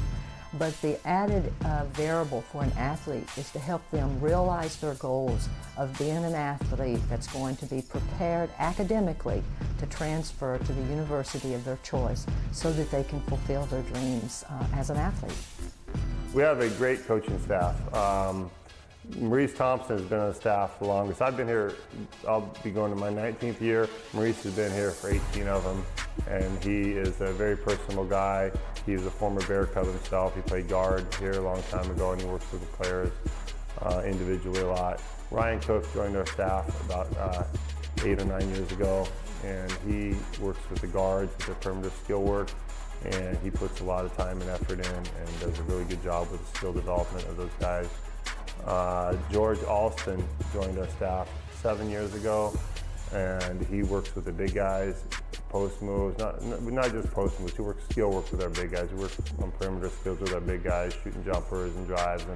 but the added variable for an athlete is to help them realize their goals of being an athlete that's going to be prepared academically to transfer to the university of their choice so that they can fulfill their dreams as an athlete. We have a great coaching staff. Maurice Thompson has been on the staff the longest. I've been here, I'll be going to my 19th year. Maurice has been here for 18 of them, and he is a very personable guy. He's a former Bear Cub himself. He played guard here a long time ago, and he works with the players individually a lot. Ryan Cook joined our staff about 8 or 9 years ago, and he works with the guards with their perimeter skill work, and he puts a lot of time and effort in and does a really good job with the skill development of those guys. George Alston joined our staff 7 years ago, and he works with the big guys, post moves, not just post moves. He works skill work with our big guys. We work on perimeter skills with our big guys, shooting jumpers and drives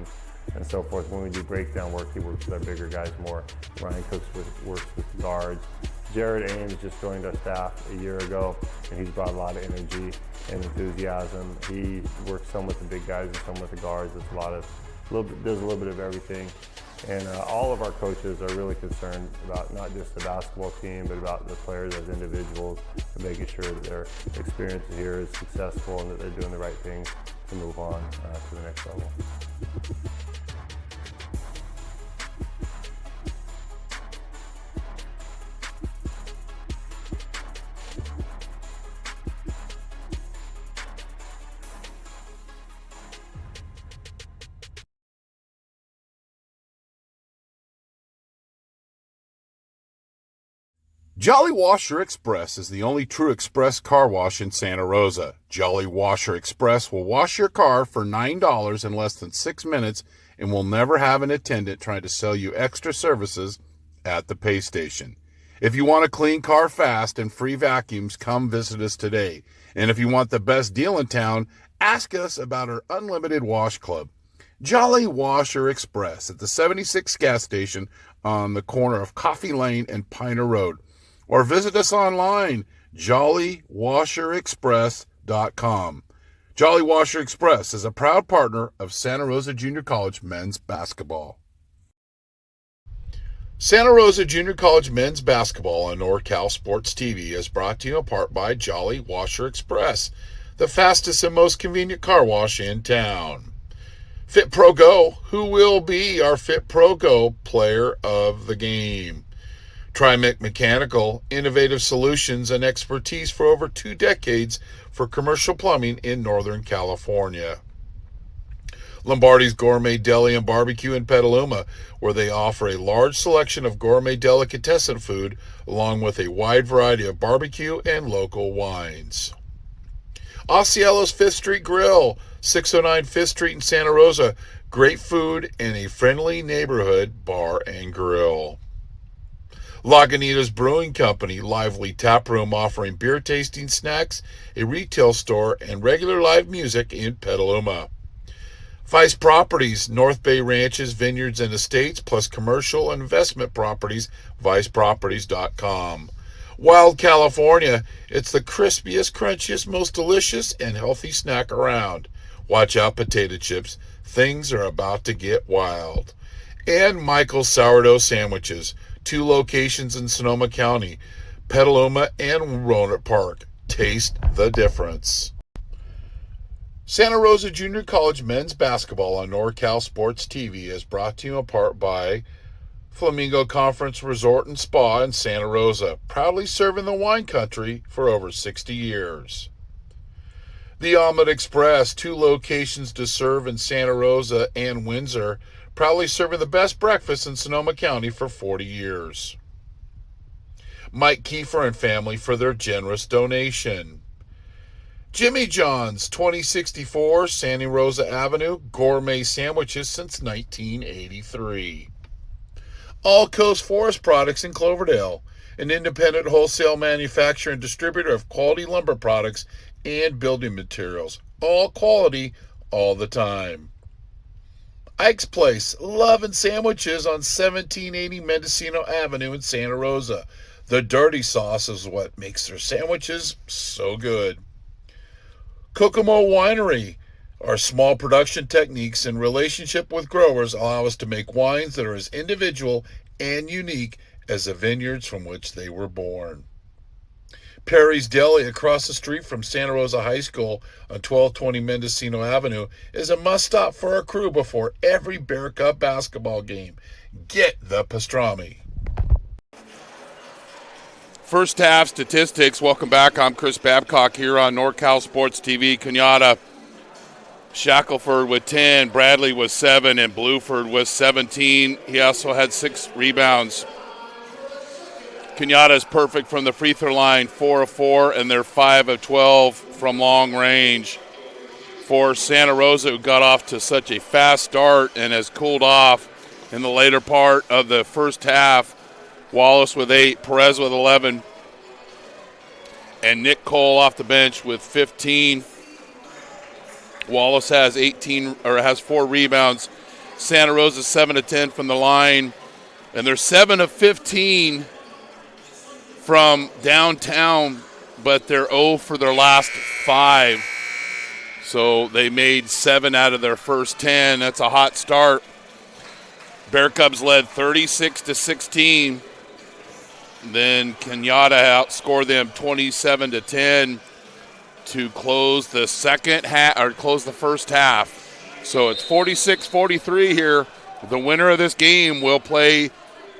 and so forth. When we do breakdown work, he works with our bigger guys more. Ryan Cooks works with the guards. Jared Ames just joined our staff a year ago, and he's brought a lot of energy and enthusiasm. He works some with the big guys and some with the guards. There's a little bit of everything. And all of our coaches are really concerned about not just the basketball team, but about the players as individuals, and making sure that their experience here is successful and that they're doing the right things to move on to the next level. Jolly Washer Express is the only true express car wash in Santa Rosa. Jolly Washer Express will wash your car for $9 in less than 6 minutes and will never have an attendant trying to sell you extra services at the pay station. If you want a clean car fast and free vacuums, come visit us today. And if you want the best deal in town, ask us about our unlimited wash club. Jolly Washer Express at the 76 gas station on the corner of Coffee Lane and Piner Road. Or visit us online, jollywasherexpress.com. Jolly Washer Express is a proud partner of Santa Rosa Junior College men's basketball. Santa Rosa Junior College men's basketball on NorCal Sports TV is brought to you in part by Jolly Washer Express, the fastest and most convenient car wash in town. Fit Pro Go, who will be our Fit Pro Go player of the game? Trimec Mechanical, innovative solutions and expertise for over 2 decades for commercial plumbing in Northern California. Lombardi's Gourmet Deli and Barbecue in Petaluma, where they offer a large selection of gourmet delicatessen food along with a wide variety of barbecue and local wines. Osceola's 5th Street Grill, 609 5th Street in Santa Rosa. Great food and a friendly neighborhood bar and grill. Lagunitas Brewing Company, lively tap room offering beer tasting snacks, a retail store, and regular live music in Petaluma. Vice Properties, North Bay Ranches, Vineyards, and Estates, plus commercial and investment properties, viceproperties.com. Wild California, it's the crispiest, crunchiest, most delicious, and healthy snack around. Watch out, potato chips. Things are about to get wild. And Michael's Sourdough Sandwiches, 2 locations in Sonoma County, Petaluma and Roanoke Park. Taste the difference. Santa Rosa Junior College men's basketball on NorCal Sports TV is brought to you in part by Flamingo Conference Resort and Spa in Santa Rosa, proudly serving the wine country for over 60 years. The Omelet Express, 2 locations to serve in Santa Rosa and Windsor, proudly serving the best breakfast in Sonoma County for 40 years. Mike Kiefer and family for their generous donation. Jimmy John's, 2064 Santa Rosa Avenue, gourmet sandwiches since 1983. All Coast Forest Products in Cloverdale, an independent wholesale manufacturer and distributor of quality lumber products and building materials. All quality, all the time. Ike's Place, love and sandwiches on 1780 Mendocino Avenue in Santa Rosa. The dirty sauce is what makes their sandwiches so good. Kokomo Winery, our small production techniques and relationship with growers allow us to make wines that are as individual and unique as the vineyards from which they were born. Perry's Deli across the street from Santa Rosa High School on 1220 Mendocino Avenue is a must-stop for our crew before every Bear Cup basketball game. Get the pastrami. First half statistics. Welcome back. I'm Chris Babcock here on NorCal Sports TV. Cañada, Shackelford with 10, Bradley with 7, and Bluford with 17. He also had 6 rebounds. Cañada is perfect from the free throw line, 4 of 4, and they're 5 of 12 from long range. For Santa Rosa, who got off to such a fast start and has cooled off in the later part of the first half, Wallace with 8, Perez with 11, and Nick Cole off the bench with 15. Wallace has 4 rebounds. Santa Rosa 7 of 10 from the line, and they're 7 of 15 from downtown, but they're 0 for their last 5. So they made 7 out of their first 10. That's a hot start. Bear Cubs led 36-16. Then Cañada outscored them 27-10 to close the first half. So it's 46-43 here. The winner of this game will play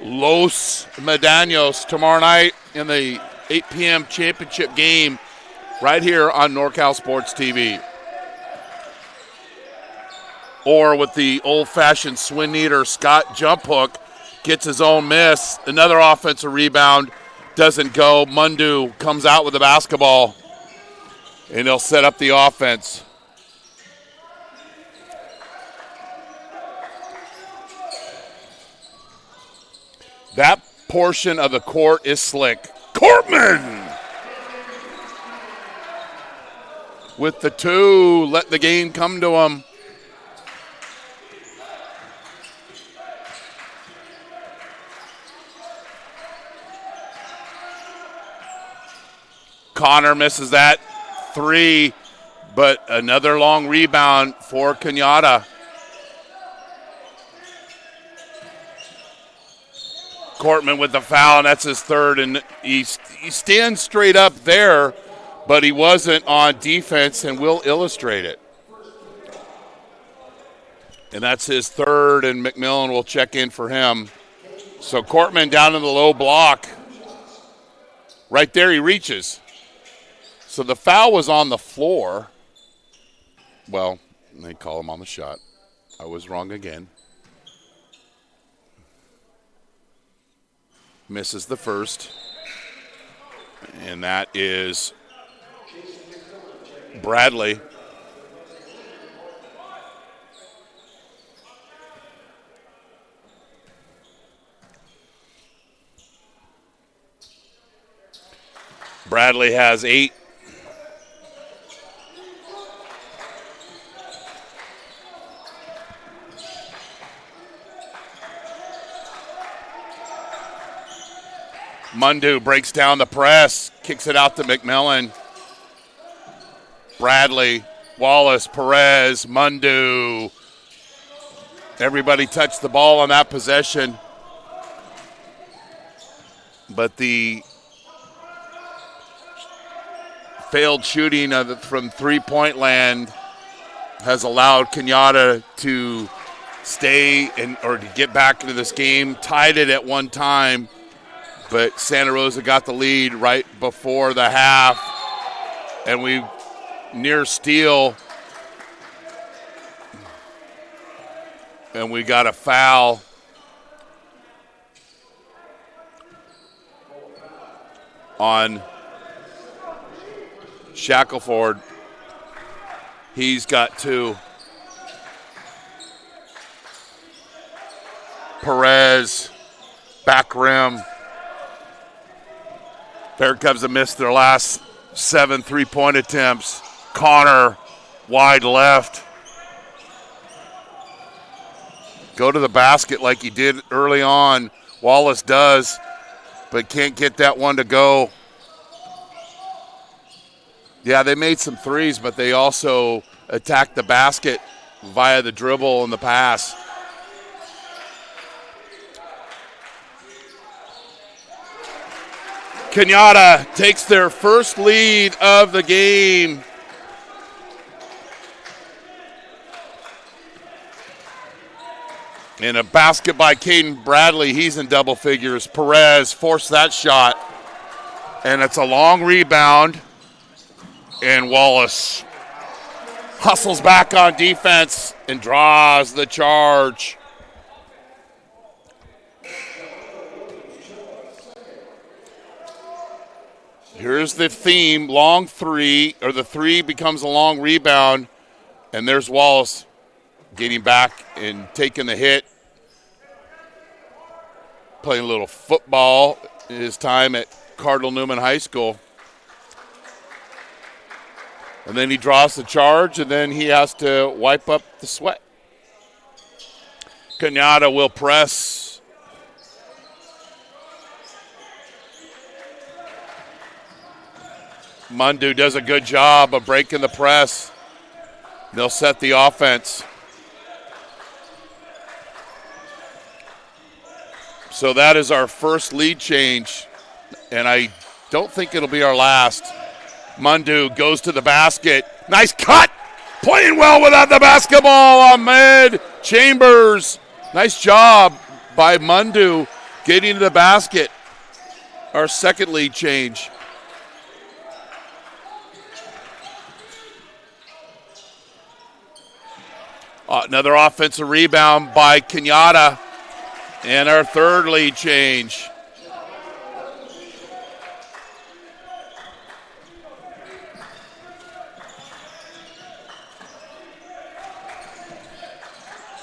Los Medanos tomorrow night in the 8 p.m. championship game right here on NorCal Sports TV. Or with the old-fashioned swing eater, Scott jump hook, gets his own miss. Another offensive rebound, doesn't go. Mundu comes out with the basketball, and he'll set up the offense. That portion of the court is slick. Cortman with the 2, let the game come to him. Connor misses that 3, but another long rebound for Cañada. Cortman with the foul, and that's his 3rd, and he stands straight up there, but he wasn't on defense, and we'll illustrate it. And that's his 3rd, and McMillen will check in for him. So Cortman down in the low block. Right there he reaches. So the foul was on the floor. Well, they call him on the shot. I was wrong again. Misses the first. And that is Bradley. Bradley has 8. Mundu breaks down the press, kicks it out to McMillen. Bradley, Wallace, Perez, Mundu. Everybody touched the ball on that possession. But the failed shooting from three-point land has allowed Cañada to stay or to get back into this game. Tied it at one time, but Santa Rosa got the lead right before the half, and we near steal, and we got a foul. On Shackelford. He's got 2. Perez, back rim. Bear Cubs have missed their last 7 3-point attempts. Connor, wide left. Go to the basket like he did early on. Wallace does, but can't get that one to go. Yeah, they made some threes, but they also attacked the basket via the dribble and the pass. Cañada takes their first lead of the game. And a basket by Caden Bradley. He's in double figures. Perez forced that shot. And it's a long rebound. And Wallace hustles back on defense and draws the charge. Here's the theme, long three, or the three becomes a long rebound, and there's Wallace getting back and taking the hit. Playing a little football in his time at Cardinal Newman High School. And then he draws the charge, and then he has to wipe up the sweat. Cañada will press. Mundu does a good job of breaking the press. They'll set the offense. So that is our first lead change, and I don't think it'll be our last. Mundu goes to the basket. Nice cut. Playing well without the basketball. Ahmed Chambers. Nice job by Mundu getting to the basket. Our second lead change. Another offensive rebound by Cañada. And our third lead change.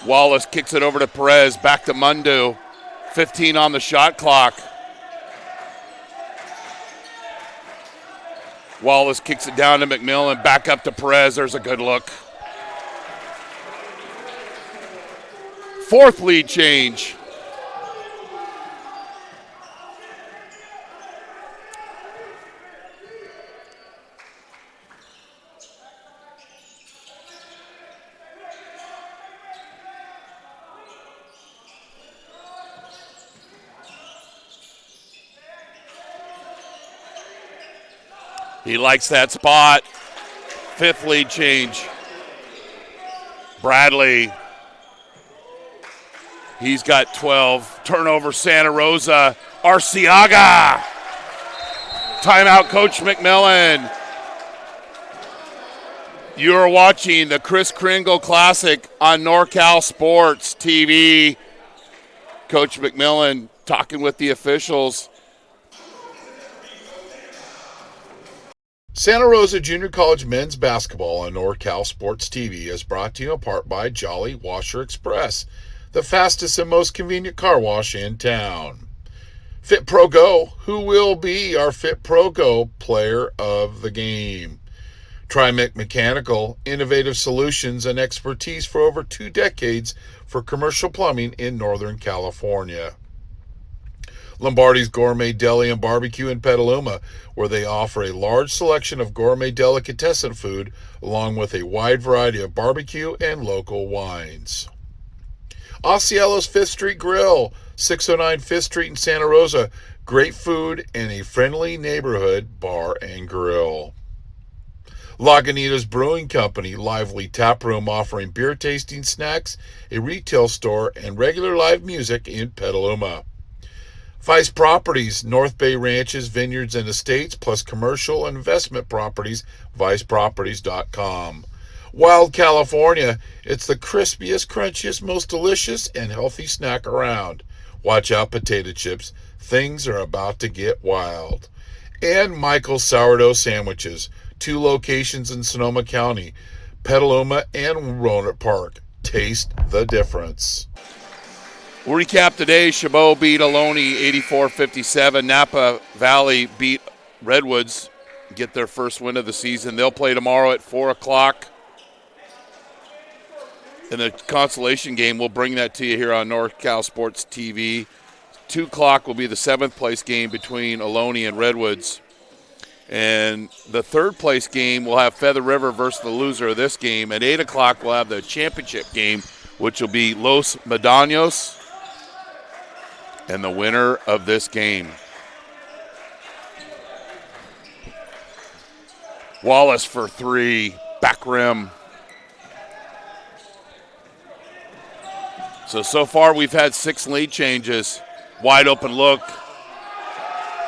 Wallace kicks it over to Perez, back to Mundu. 15 on the shot clock. Wallace kicks it down to McMillen, back up to Perez. There's a good look. Fourth lead change. He likes that spot. Fifth lead change. Bradley. He's got 12. Turnover, Santa Rosa. Arciaga. Timeout, Coach McMillen. You are watching the Chris Kringle Classic on NorCal Sports TV. Coach McMillen talking with the officials. Santa Rosa Junior College men's basketball on NorCal Sports TV is brought to you in part by Jolly Washer Express, the fastest and most convenient car wash in town. Fit Pro Go, who will be our Fit Pro Go player of the game? Trimec Mechanical, innovative solutions and expertise for over 2 decades for commercial plumbing in Northern California. Lombardi's Gourmet Deli and Barbecue in Petaluma, where they offer a large selection of gourmet delicatessen food, along with a wide variety of barbecue and local wines. Osceola's Fifth Street Grill, 609 Fifth Street in Santa Rosa. Great food and a friendly neighborhood bar and grill. Lagunitas Brewing Company, lively tap room offering beer tasting snacks, a retail store, and regular live music in Petaluma. Vice Properties, North Bay Ranches, Vineyards, and Estates, plus commercial and investment properties, viceproperties.com. Wild California, it's the crispiest, crunchiest, most delicious, and healthy snack around. Watch out, potato chips. Things are about to get wild. And Michael's Sourdough Sandwiches, 2 locations in Sonoma County, Petaluma and Roanoke Park. Taste the difference. We'll recap today. Chabot beat Ohlone 84-57. Napa Valley beat Redwoods, get their first win of the season. They'll play tomorrow at 4 o'clock. In the consolation game, we'll bring that to you here on NorCal Sports TV. 2 o'clock will be the 7th place game between Ohlone and Redwoods. And the 3rd place game will have Feather River versus the loser of this game. At 8 o'clock, we'll have the championship game, which will be Los Medanos and the winner of this game. Wallace for three, back rim. So far we've had 6 lead changes. Wide open look.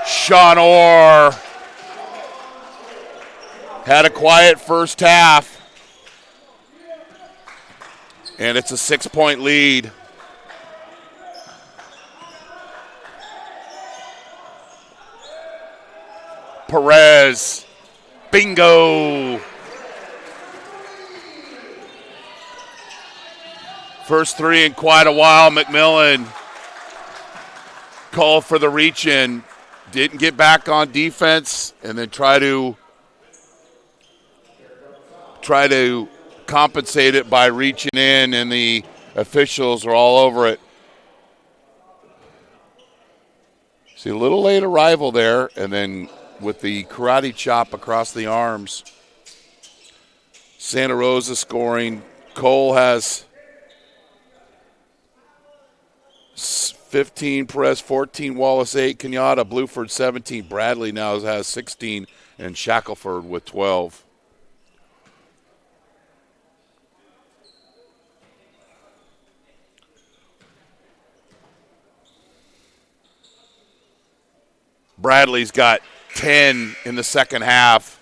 Sean Orr had a quiet first half. And it's a 6-point lead. Perez, bingo. First three in quite a while. McMillen called for the reach in. Didn't get back on defense and then try to compensate it by reaching in, and the officials are all over it. See, a little late arrival there, and then with the karate chop across the arms. Santa Rosa scoring. Cole has 15, Perez 14, Wallace 8, Cañada, Bluford 17. Bradley now has 16, and Shackelford with 12. Bradley's got 10 in the second half.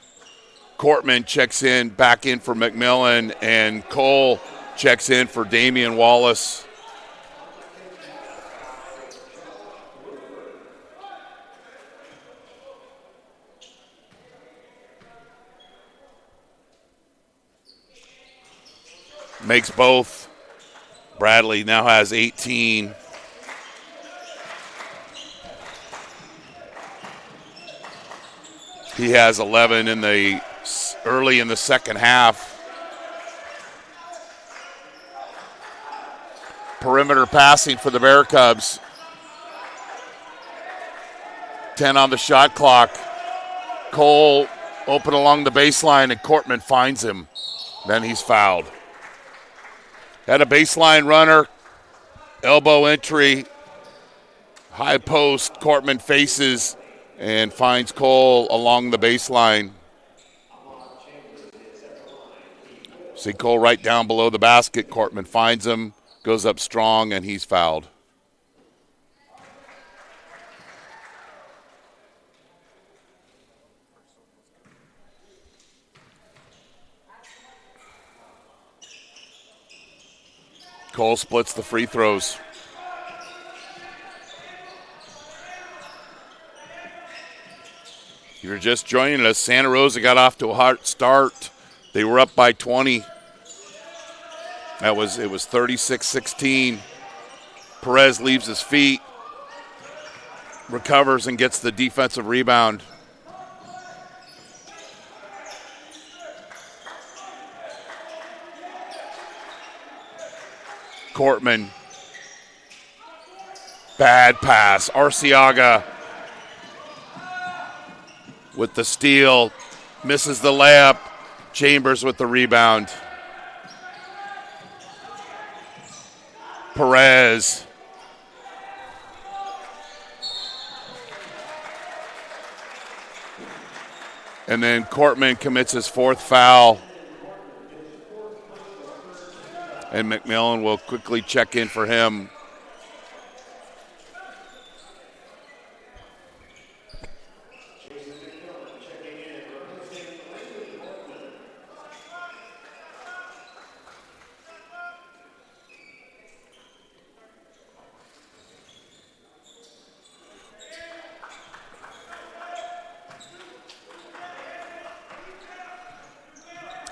Cortman checks in, back in for McMillen, and Cole checks in for Damian Wallace. Makes both. Bradley now has 18. He has 11 early in the second half. Perimeter passing for the Bear Cubs. 10 on the shot clock. Cole open along the baseline, and Cortman finds him. Then he's fouled. Had a baseline runner, elbow entry, high post. Cortman faces and finds Cole along the baseline. See Cole right down below the basket. Cortman finds him, goes up strong, and he's fouled. Cole splits the free throws. If you're just joining us, Santa Rosa got off to a hot start. They were up by 20. It was 36-16. Perez leaves his feet, recovers, and gets the defensive rebound. Cortman, bad pass. Arciaga with the steal, misses the layup. Chambers with the rebound. Perez. And then Cortman commits his fourth foul. And McMillen will quickly check in for him.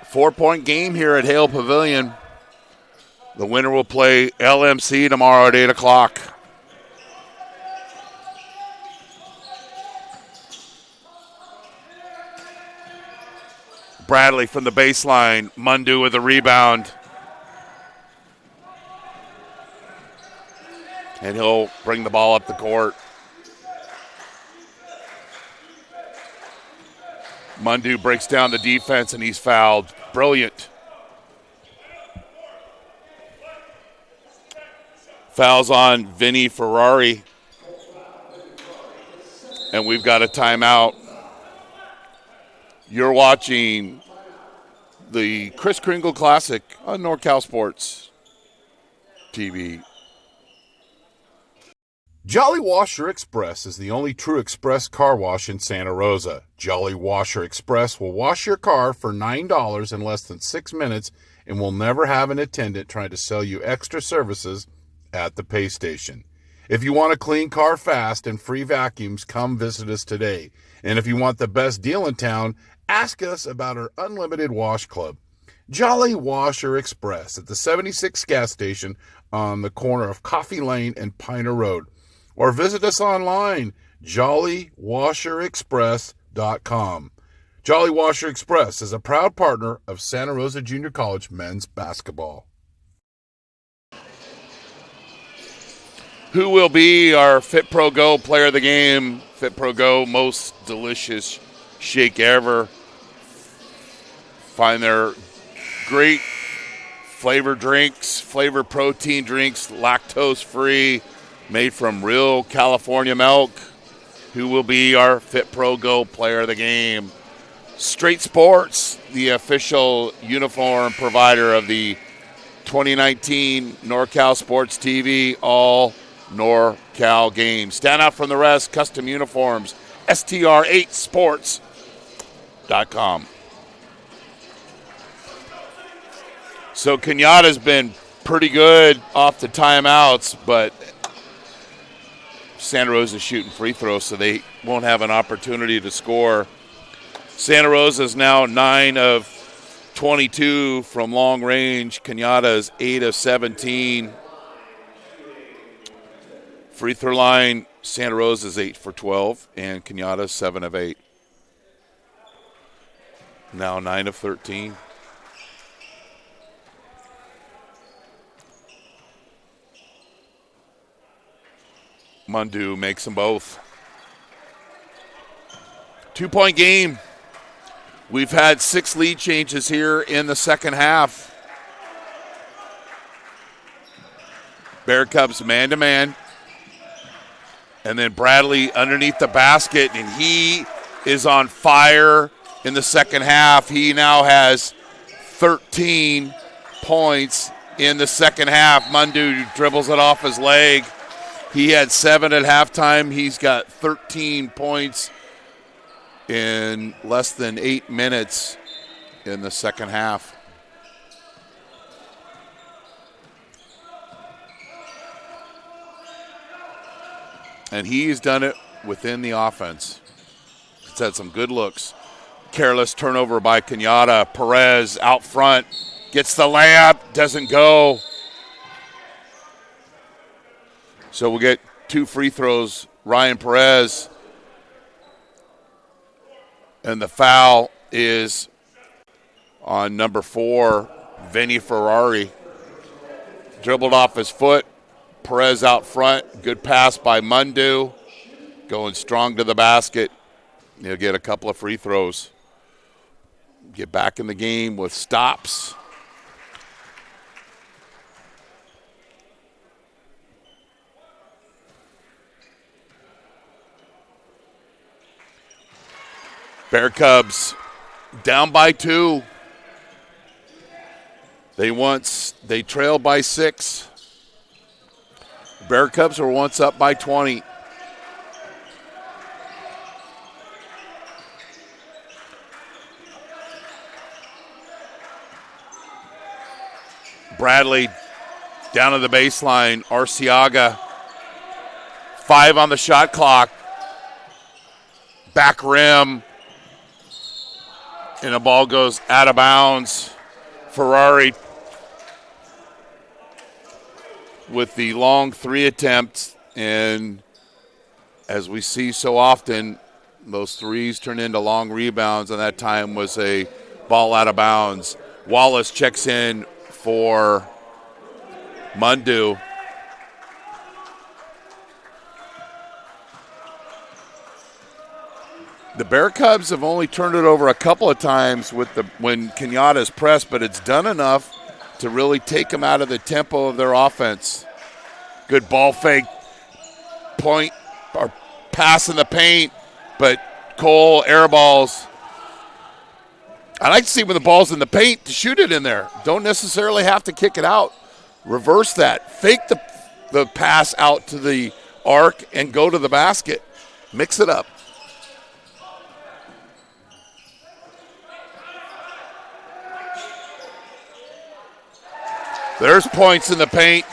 Four-point game here at Hale Pavilion. The winner will play LMC tomorrow at 8 o'clock. Bradley from the baseline. Mundu with a rebound. And he'll bring the ball up the court. Mundu breaks down the defense, and he's fouled. Brilliant. Fouls on Vinny Ferrari. And we've got a timeout. You're watching the Kris Kringle Classic on NorCal Sports TV. Jolly Washer Express is the only true express car wash in Santa Rosa. Jolly Washer Express will wash your car for $9 in less than 6 minutes and will never have an attendant trying to sell you extra services at the pay station. If you want a clean car fast and free vacuums, come visit us today. And if you want the best deal in town, ask us about our unlimited wash club. Jolly Washer Express at the 76 gas station on the corner of Coffee Lane and Piner Road. Or visit us online, jollywasherexpress.com. Jolly Washer Express is a proud partner of Santa Rosa Junior College men's basketball. Who will be our Fit Pro Go player of the game? Fit Pro Go, most delicious shake ever. Find their great flavor drinks, flavor protein drinks, lactose-free, made from real California milk. Who will be our Fit Pro Go player of the game? Straight Sports, the official uniform provider of the 2019 NorCal Sports TV All NorCal games. Stand out from the rest, custom uniforms, str8sports.com. So Cañada's been pretty good off the timeouts, but Santa Rosa's shooting free throws, so they won't have an opportunity to score. Santa Rosa is now 9 of 22 from long range. Cañada is 8 of 17. Free throw line, Santa Rosa is 8 for 12, and Cañada is 7 of 8. Now 9 of 13. Mundu makes them both. 2-point game. We've had 6 lead changes here in the second half. Bear Cubs man-to-man. And then Bradley underneath the basket, and he is on fire in the second half. He now has 13 points in the second half. Mundu dribbles it off his leg. He had 7 at halftime. He's got 13 points in less than 8 minutes in the second half. And he's done it within the offense. He's had some good looks. Careless turnover by Cañada. Perez out front. Gets the layup. Doesn't go. So we'll get 2 free throws. Ryan Perez. And the foul is on number 4, Vinny Ferrari. Dribbled off his foot. Perez out front. Good pass by Mundu. Going strong to the basket. He'll get a couple of free throws. Get back in the game with stops. Bear Cubs down by 2. They trailed by 6. Bear Cubs were once up by 20. Bradley down to the baseline. Arciaga, 5 on the shot clock. Back rim. And the ball goes out of bounds. Ferrari with the long 3 attempts. And as we see so often, those 3s turn into long rebounds, and that time was a ball out of bounds. Wallace checks in for Mundu. The Bear Cubs have only turned it over a couple of times when Cañada's pressed, but it's done enough to really take them out of the tempo of their offense. Good ball fake, point or pass in the paint, but Cole airballs I like to see when the ball's in the paint to shoot it in there. Don't necessarily have to kick it out. Reverse that. Fake the pass out to the arc and go to the basket. Mix it up. There's points in the paint.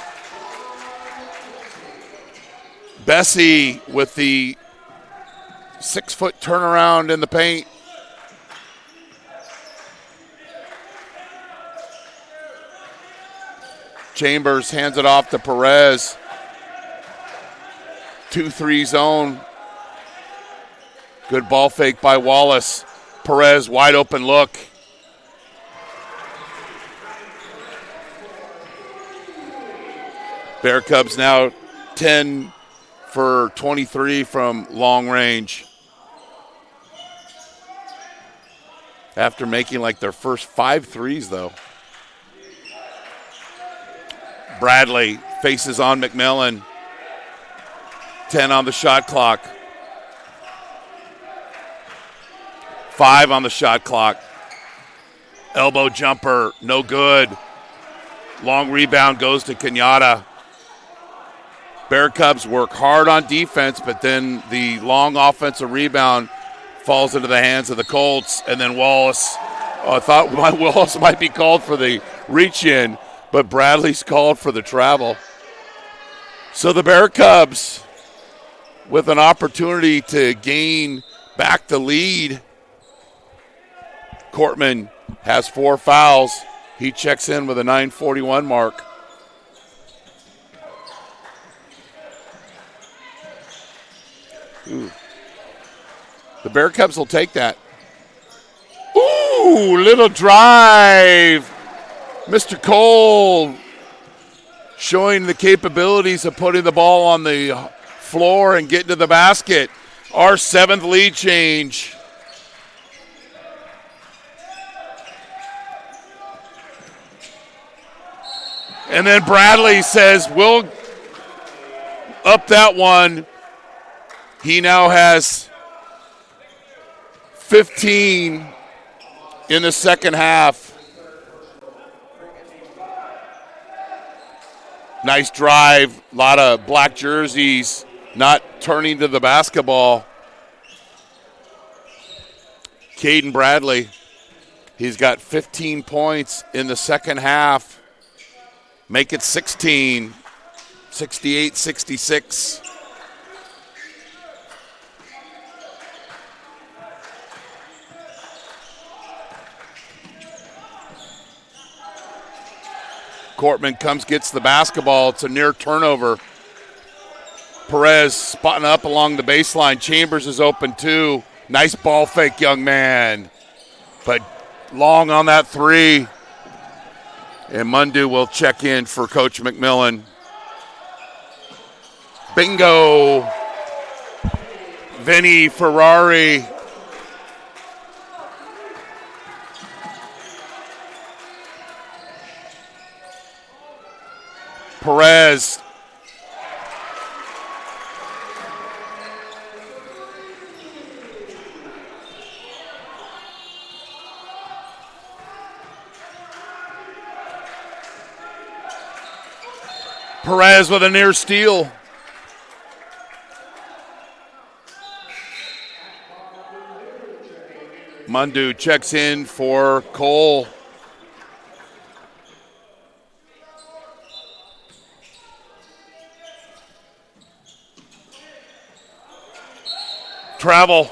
Bessie with the 6-foot turnaround in the paint. Chambers hands it off to Perez. 2-3 zone. Good ball fake by Wallace. Perez, wide open look. Bear Cubs now 10 for 23 from long range. After making like their first 5 threes, though. Bradley faces on McMillen. 10 on the shot clock. 5 on the shot clock. Elbow jumper, no good. Long rebound goes to Cañada. Bear Cubs work hard on defense, but then the long offensive rebound falls into the hands of the Colts, and then Wallace. I thought Wallace might be called for the reach-in, but Bradley's called for the travel. So the Bear Cubs, with an opportunity to gain back the lead. Cortman has 4 fouls. He checks in with a 9:41 mark. Ooh. The Bear Cubs will take that. Ooh, little drive. Mr. Cole showing the capabilities of putting the ball on the floor and getting to the basket. Our 7th lead change. And then Bradley says, we'll up that one. He now has 15 in the second half. Nice drive. A lot of black jerseys not turning to the basketball. Caden Bradley, he's got 15 points in the second half. Make it 16, 68-66. Cortman gets the basketball. It's a near turnover. Perez spotting up along the baseline. Chambers is open too. Nice ball fake, young man. But long on that 3. And Mundu will check in for Coach McMillen. Bingo. Vinny Ferrari. Perez. Perez with a near steal. Mundu checks in for Cole. Travel.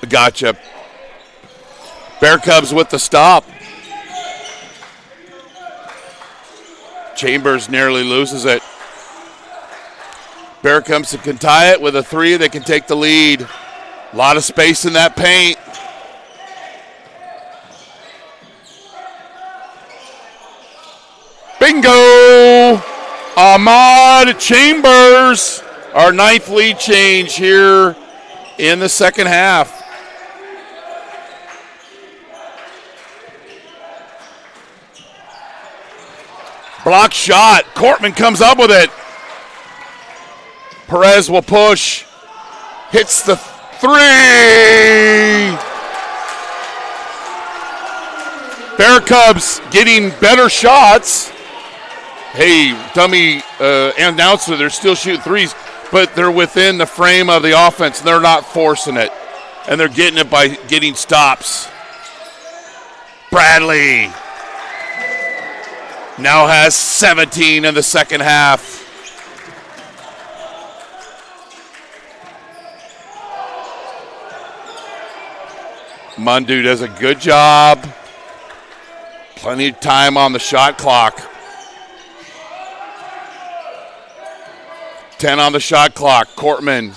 Gotcha. Bear Cubs with the stop. Chambers nearly loses it. Bear Cubs can tie it with a 3. They can take the lead. A lot of space in that paint. Bingo! Ahmad Chambers, our 9th lead change here in the second half. Block shot. Cortman comes up with it. Perez will push. Hits the three. Bear Cubs getting better shots. Hey, dummy announcer, they're still shooting threes, but they're within the frame of the offense. They're not forcing it, and they're getting it by getting stops. Bradley now has 17 in the second half. Mundu does a good job. Plenty of time on the shot clock. 10 on the shot clock. Cortman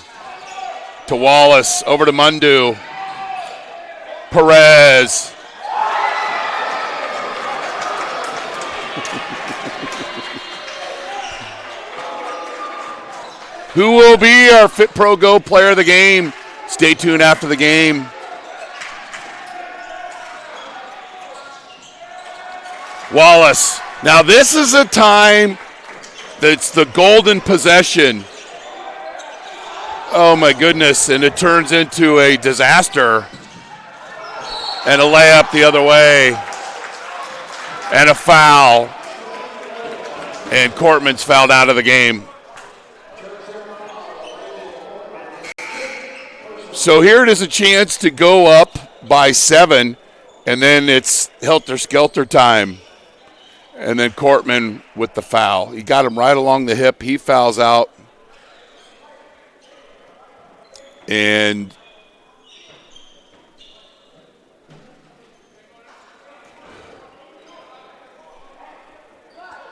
to Wallace. Over to Mundu. Perez. Who will be our Fit Pro Go player of the game? Stay tuned after the game. Wallace. Now this is a time that's the golden possession. Oh my goodness, and it turns into a disaster. And a layup the other way. And a foul. And Cortman's fouled out of the game. So here it is, a chance to go up by 7, and then it's helter-skelter time. And then Cortman with the foul. He got him right along the hip. He fouls out. And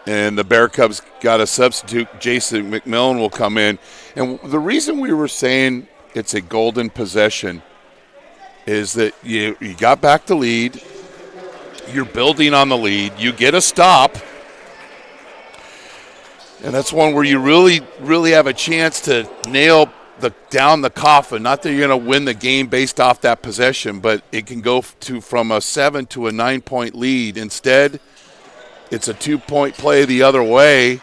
the Bear Cubs got a substitute. Jason McMillen will come in. And the reason we were saying it's a golden possession is that you got back the lead. You're building on the lead. You get a stop. And that's one where you really, really have a chance to nail down the coffin. Not that you're going to win the game based off that possession, but it can go from a 7 to a 9-point lead. Instead, it's a 2-point play the other way,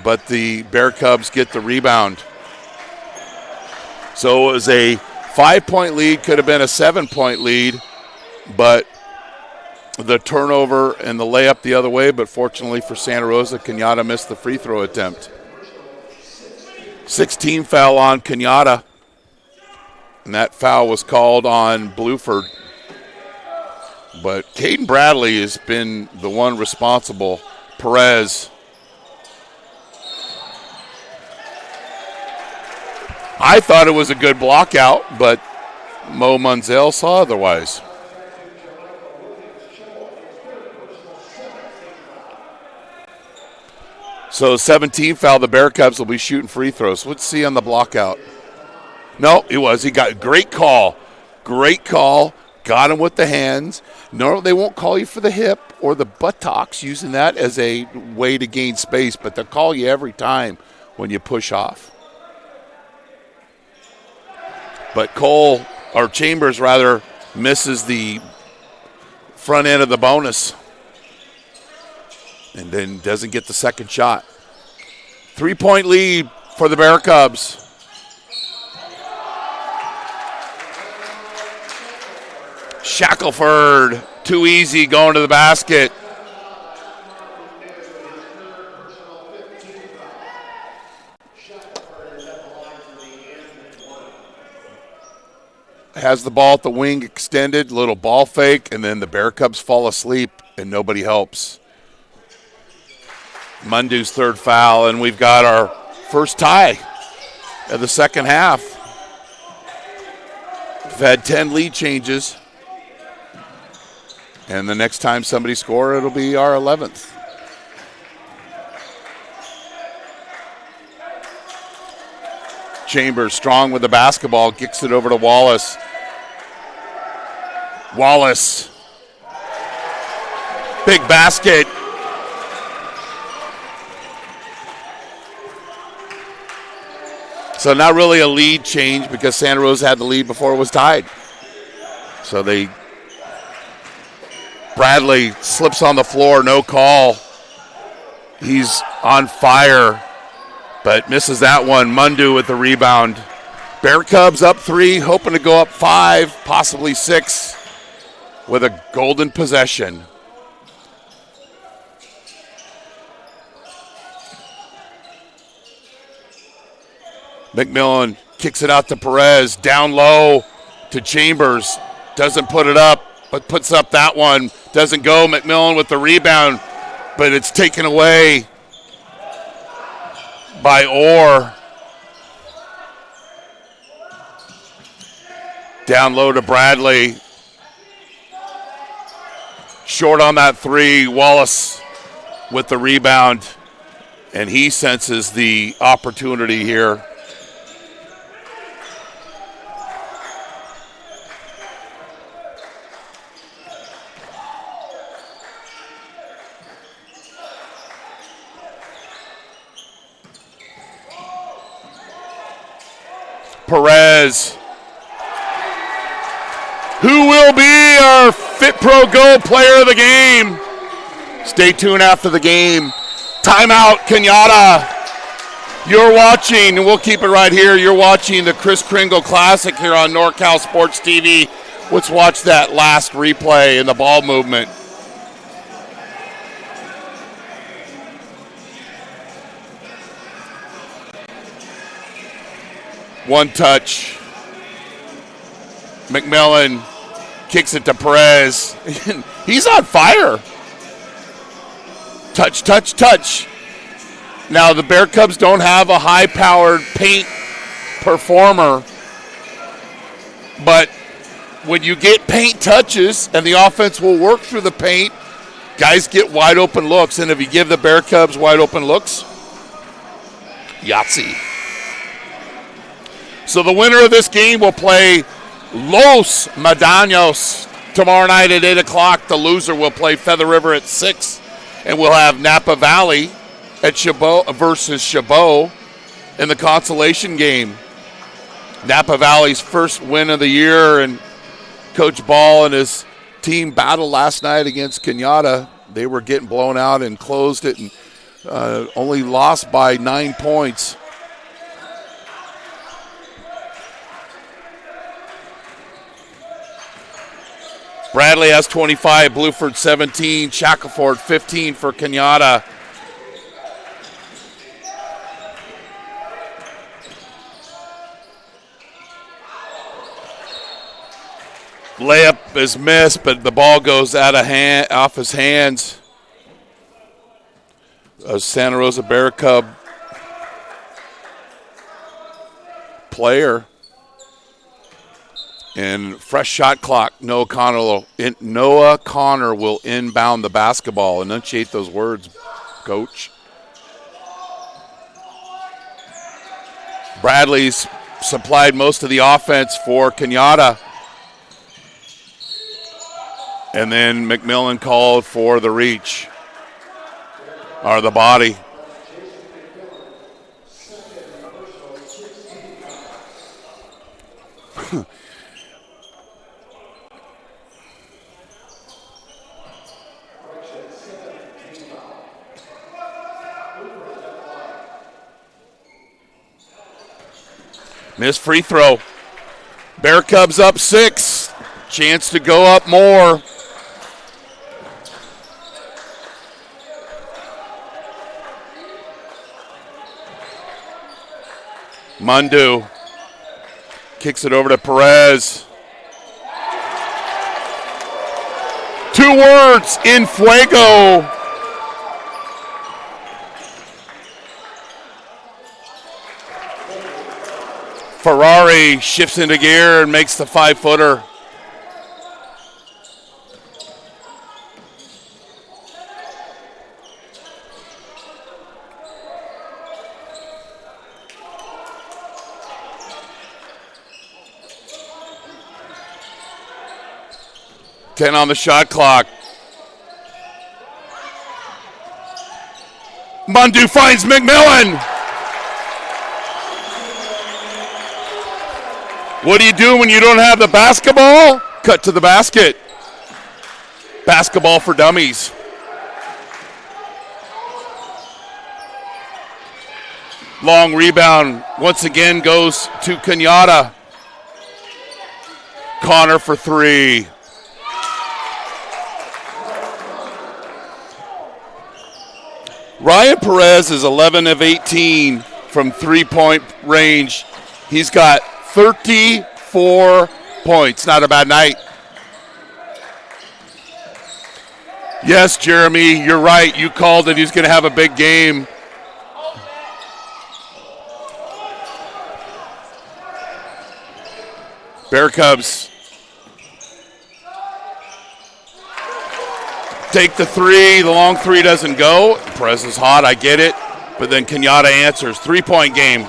but the Bear Cubs get the rebound. So it was a 5-point lead, could have been a 7-point lead, but the turnover and the layup the other way, but fortunately for Santa Rosa, Cañada missed the free throw attempt. 16 foul on Cañada, and that foul was called on Bluford. But Caden Bradley has been the one responsible. Perez. I thought it was a good block out, but Mo Munzel saw otherwise. So 17 foul, the Bear Cubs will be shooting free throws. Let's see on the block out. No, it was. He got great call. Great call. Got him with the hands. No, they won't call you for the hip or the buttocks, using that as a way to gain space, but they'll call you every time when you push off. But Chambers misses the front end of the bonus. And then doesn't get the second shot. 3-point lead for the Bear Cubs. Shackelford, too easy, going to the basket. Has the ball at the wing extended, little ball fake, and then the Bear Cubs fall asleep and nobody helps. Mundu's third foul, and we've got our first tie of the second half. We've had 10 lead changes, and the next time somebody scores, it'll be our 11th. Chambers strong with the basketball, kicks it over to Wallace. Wallace, big basket. So not really a lead change because Santa Rosa had the lead before it was tied. So Bradley slips on the floor, no call. He's on fire, but misses that one. Mundu with the rebound. Bear Cubs up 3, hoping to go up 5, possibly 6, with a golden possession. McMillen kicks it out to Perez, down low to Chambers. Doesn't put it up, but puts up that one. Doesn't go. McMillen with the rebound, but it's taken away by Orr. Down low to Bradley. Short on that 3. Wallace with the rebound, and he senses the opportunity here. Perez, who will be our Fit Pro Go player of the game. Stay tuned after the game. Timeout, Cañada. You're watching, and we'll keep it right here, you're watching the Kris Kringle Classic here on NorCal Sports TV. Let's watch that last replay and the ball movement. One touch. McMillen kicks it to Perez. He's on fire. Touch, touch, touch. Now, the Bear Cubs don't have a high-powered paint performer, but when you get paint touches and the offense will work through the paint, guys get wide-open looks, and if you give the Bear Cubs wide-open looks, Yahtzee. So the winner of this game will play Los Medanos tomorrow night at 8 o'clock. The loser will play Feather River at 6, and we'll have Napa Valley at Chabot versus Chabot in the consolation game. Napa Valley's first win of the year, and Coach Ball and his team battled last night against Cañada. They were getting blown out and closed it, and only lost by 9 points. Bradley has 25, Bluford 17, Shackelford 15 for Cañada. Layup is missed, but the ball goes off his hands. A Santa Rosa Bear Cub player. And fresh shot clock. Noah Connor will inbound the basketball. Enunciate those words, Coach. Bradley's supplied most of the offense for Cañada. And then McMillen called for the reach, or the body. Missed free throw. Bear Cubs up 6. Chance to go up more. Mundu kicks it over to Perez. 2 words, in fuego. Ferrari shifts into gear and makes the 5-footer. Ten on the shot clock. Mundu finds McMillen. What do you do when you don't have the basketball? Cut to the basket. Basketball for dummies. Long rebound once again goes to Cañada. Connor for three. Ryan Perez is 11 of 18 from three-point range. He's got 34 points. Not a bad night. Yes, Jeremy, you're right. You called it. He's going to have a big game. Bear Cubs take the three. The long three doesn't go. Perez is hot, I get it. But then Cañada answers. Three-point game.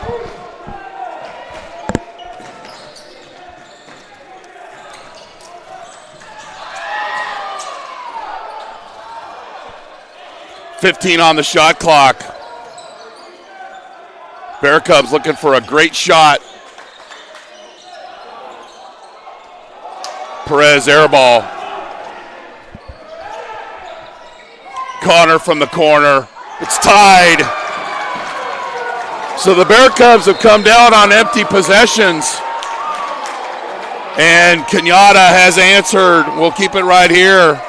.15 on the shot clock. Bear Cubs looking for a great shot. Perez air ball. Connor from the corner. It's tied. So the Bear Cubs have come down on empty possessions. And Cañada has answered. We'll keep it right here.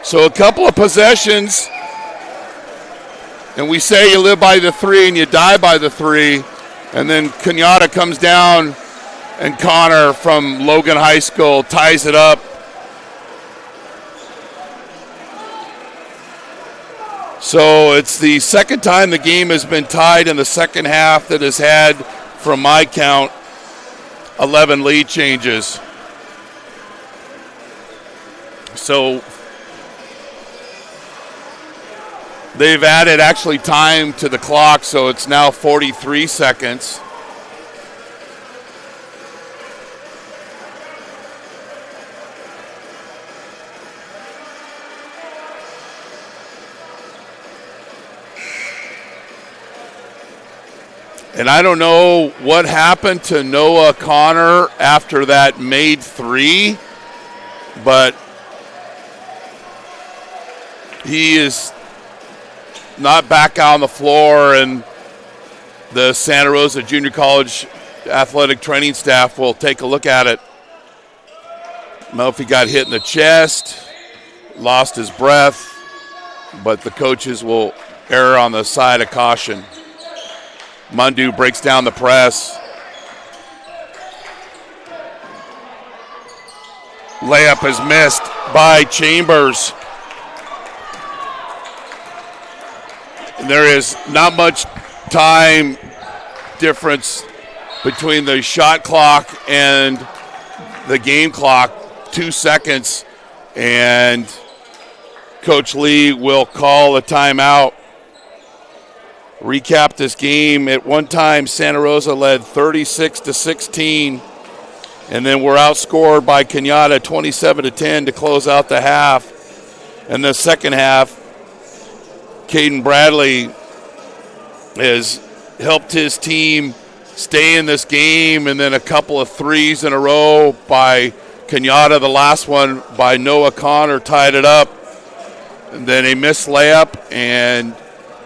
So a couple of possessions. And we say you live by the three and you die by the three. And then Cañada comes down, and Connor from Logan High School ties it up. So it's the second time the game has been tied in the second half that has had, from my count, 11 lead changes. So they've added actually time to the clock, so it's now 43 seconds. And I don't know what happened to Noah Connor after that made three, but he is not back out on the floor, and the Santa Rosa Junior College athletic training staff will take a look at it. I don't know if he got hit in the chest, lost his breath, but the coaches will err on the side of caution. Mundu breaks down the press. Layup is missed by Chambers. There is not much time difference between the shot clock and the game clock, 2 seconds, and Coach Lee will call a timeout. Recap this game. At one time, Santa Rosa led 36-16, and then we're outscored by Cañada 27-10 to close out the half. In the second half, Caden Bradley has helped his team stay in this game, and then a couple of threes in a row by Cañada. The last one by Noah Connor tied it up, and then a missed layup, and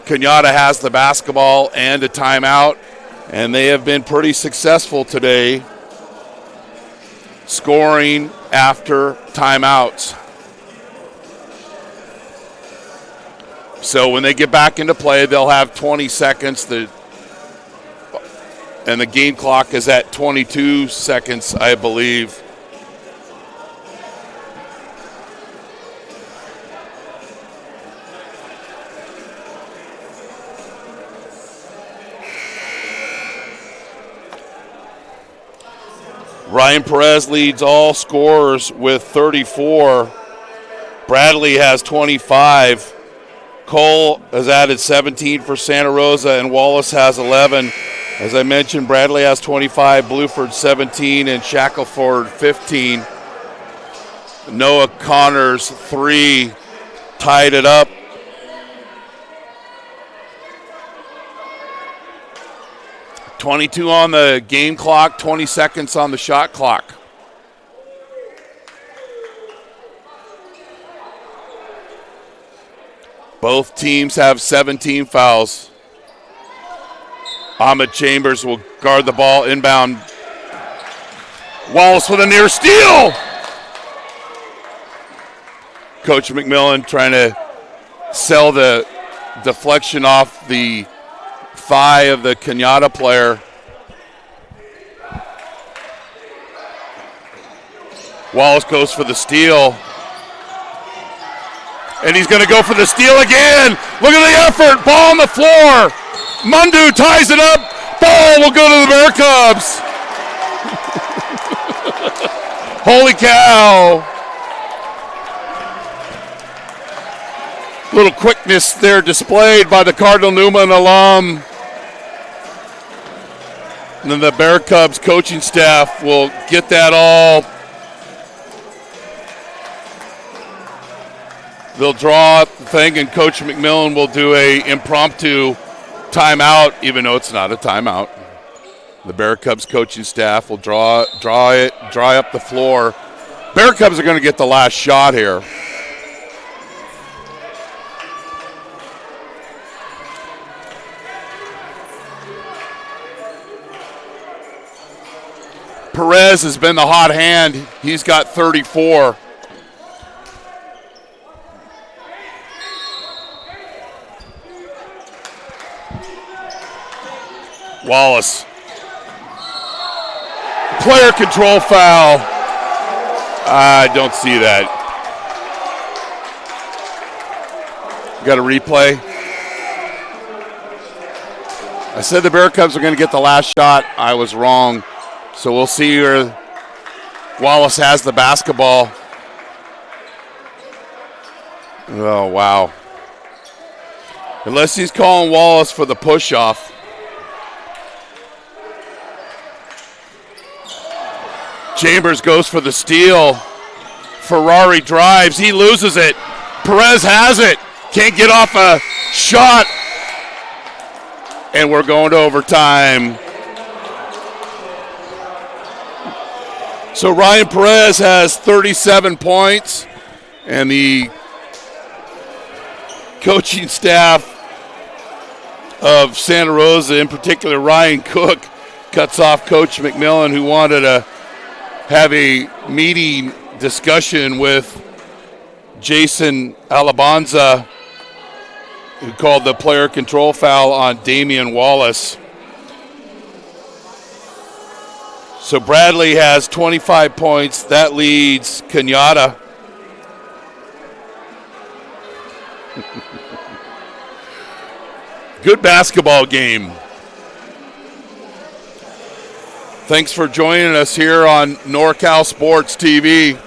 Cañada has the basketball and a timeout, and they have been pretty successful today scoring after timeouts. So when they get back into play, they'll have 20 seconds, and the game clock is at 22 seconds, I believe. Ryan Perez leads all scorers with 34. Bradley has 25. Cole has added 17 for Santa Rosa, and Wallace has 11. As I mentioned, Bradley has 25, Bluford 17, and Shackelford 15. Noah Connor's 3 tied it up. .22 on the game clock, 20 seconds on the shot clock. Both teams have 17 fouls. Ahmed Chambers will guard the ball inbound. Wallace with a near steal. Coach McMillen trying to sell the deflection off the thigh of the Cañada player. Wallace goes for the steal. And he's going to go for the steal again. Look at the effort. Ball on the floor. Mundu ties it up. Ball will go to the Bear Cubs. Holy cow. Little quickness there displayed by the Cardinal Newman alum. And then the Bear Cubs coaching staff will get that all. They'll draw up the thing, and Coach McMillen will do a impromptu timeout, even though it's not a timeout. The Bear Cubs coaching staff will dry up the floor. Bear Cubs are going to get the last shot here. Perez has been the hot hand. He's got 34. Wallace. Player control foul. I don't see that. Got a replay. I said the Bear Cubs are going to get the last shot. I was wrong. So we'll see where Wallace has the basketball. Oh, wow. Unless he's calling Wallace for the push-off. Chambers goes for the steal. Ferrari drives. He loses it. Perez has it. Can't get off a shot. And we're going to overtime. So Ryan Perez has 37 points. And the coaching staff of Santa Rosa, in particular Ryan Cook, cuts off Coach McMillen, who wanted to have a meeting discussion with Jason Alabanza, who called the player control foul on Damian Wallace. So Bradley has 25 points. That leads Cañada. Good basketball game. Thanks for joining us here on NorCal Sports TV.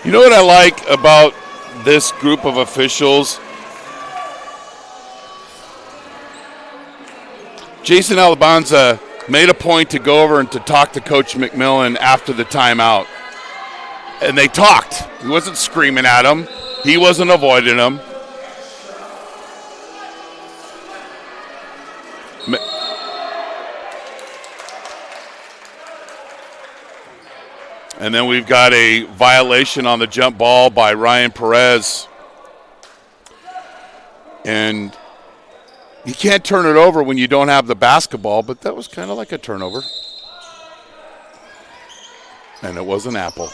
You know what I like about this group of officials? Jason Alabanza made a point to go over and to talk to Coach McMillen after the timeout. And they talked. He wasn't screaming at him. He wasn't avoiding him. And then we've got a violation on the jump ball by Ryan Perez. And you can't turn it over when you don't have the basketball, but that was kind of like a turnover. And it was an apple.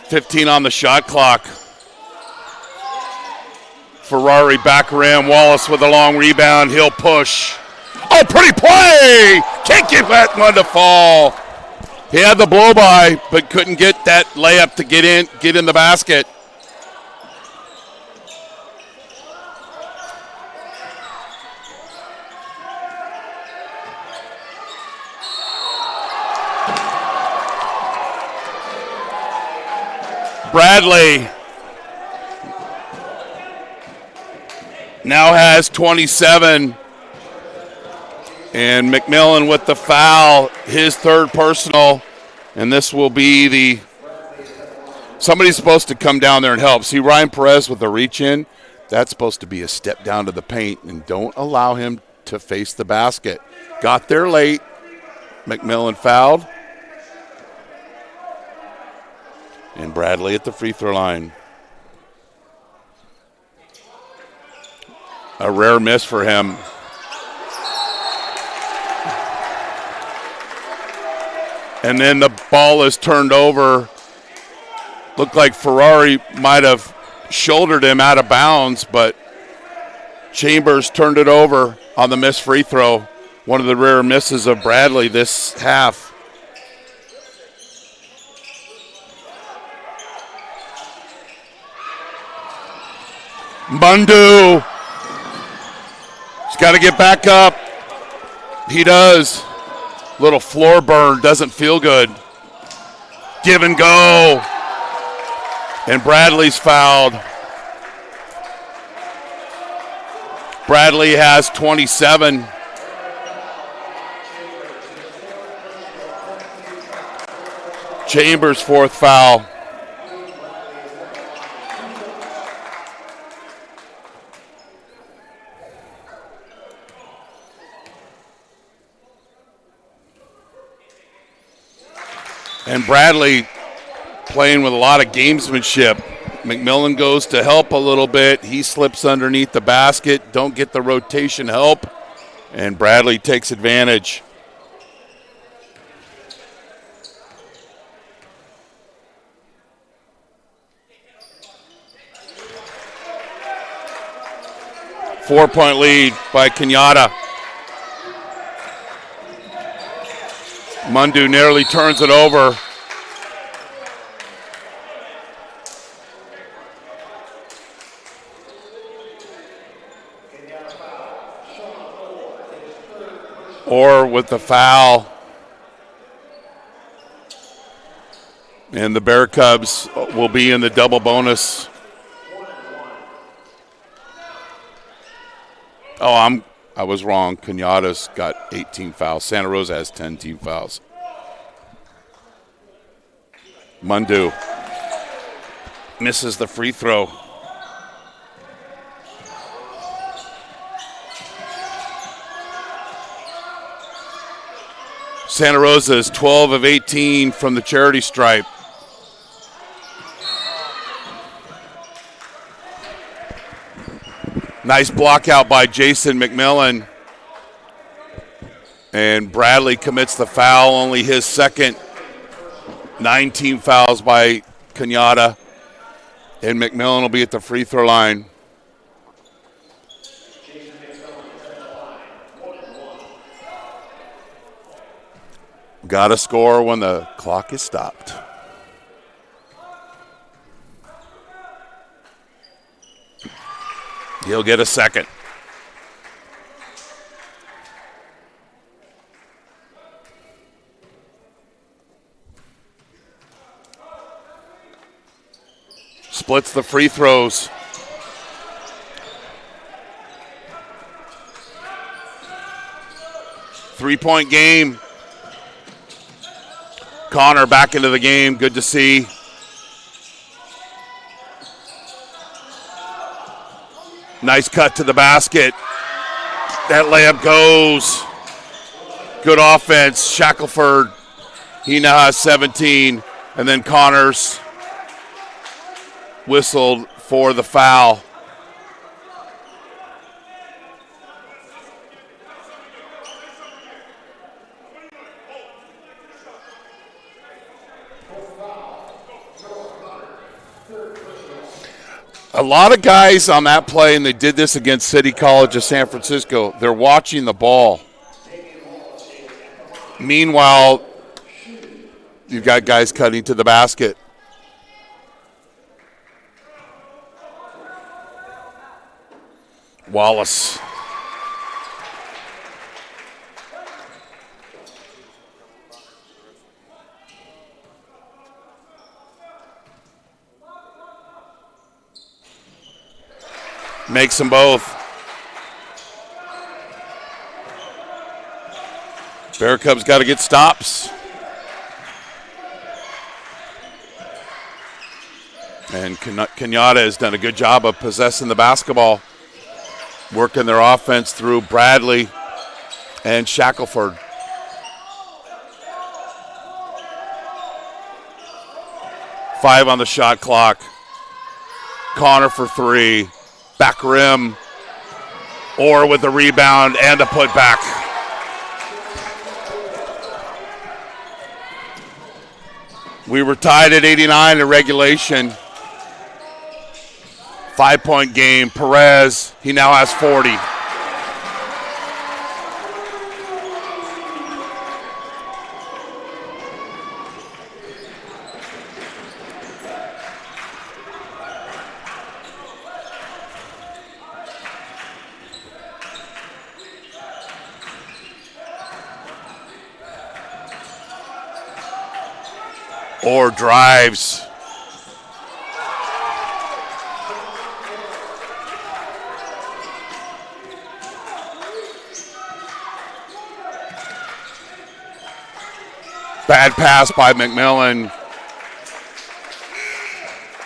.15 on the shot clock. Ferrari back rim. Wallace with a long rebound. He'll push. Oh, pretty play! Can't get that one to fall. He had the blow by, but couldn't get that layup to get in the basket. Bradley. now has 27. And McMillen with the foul, his third personal. And this will be somebody's supposed to come down there and help. See Ryan Perez with the reach in? That's supposed to be a step down to the paint, and don't allow him to face the basket. Got there late. McMillen fouled. And Bradley at the free throw line. A rare miss for him. And then the ball is turned over. Looked like Ferrari might have shouldered him out of bounds, but Chambers turned it over on the missed free throw. One of the rare misses of Bradley this half. Mundu. He's got to get back up. He does. Little floor burn, doesn't feel good. Give and go. And Bradley's fouled. Bradley has 27. Chambers' fourth foul. And Bradley playing with a lot of gamesmanship. McMillen goes to help a little bit. He slips underneath the basket. Don't get the rotation help. And Bradley takes advantage. Four-point lead by Cañada. Mundu nearly turns it over. Or with the foul. And the Bear Cubs will be in the double bonus. Oh, I was wrong. Cañada's got 18 fouls. Santa Rosa has 10 team fouls. Mundu misses the free throw. Santa Rosa is 12 of 18 from the charity stripe. Nice block out by Jason McMillen. And Bradley commits the foul, only his second. 19 fouls by Cañada. And McMillen will be at the free throw line. Got to score when the clock is stopped. He'll get a second. Splits the free throws. Three-point game. Connor back into the game. Good to see. Nice cut to the basket. That layup goes. Good offense. Shackelford, he now has 17. And then Connors whistled for the foul. A lot of guys on that play, and they did this against City College of San Francisco, they're watching the ball. Meanwhile, you've got guys cutting to the basket. Wallace. Makes them both. Bear Cubs got to get stops. And Cañada has done a good job of possessing the basketball, working their offense through Bradley and Shackelford. Five on the shot clock. Connor for three. Back rim. Orr with the rebound and a putback. We were tied at 89 in regulation. 5-point game. Perez, he now has 40. Orr drives. Bad pass by McMillen.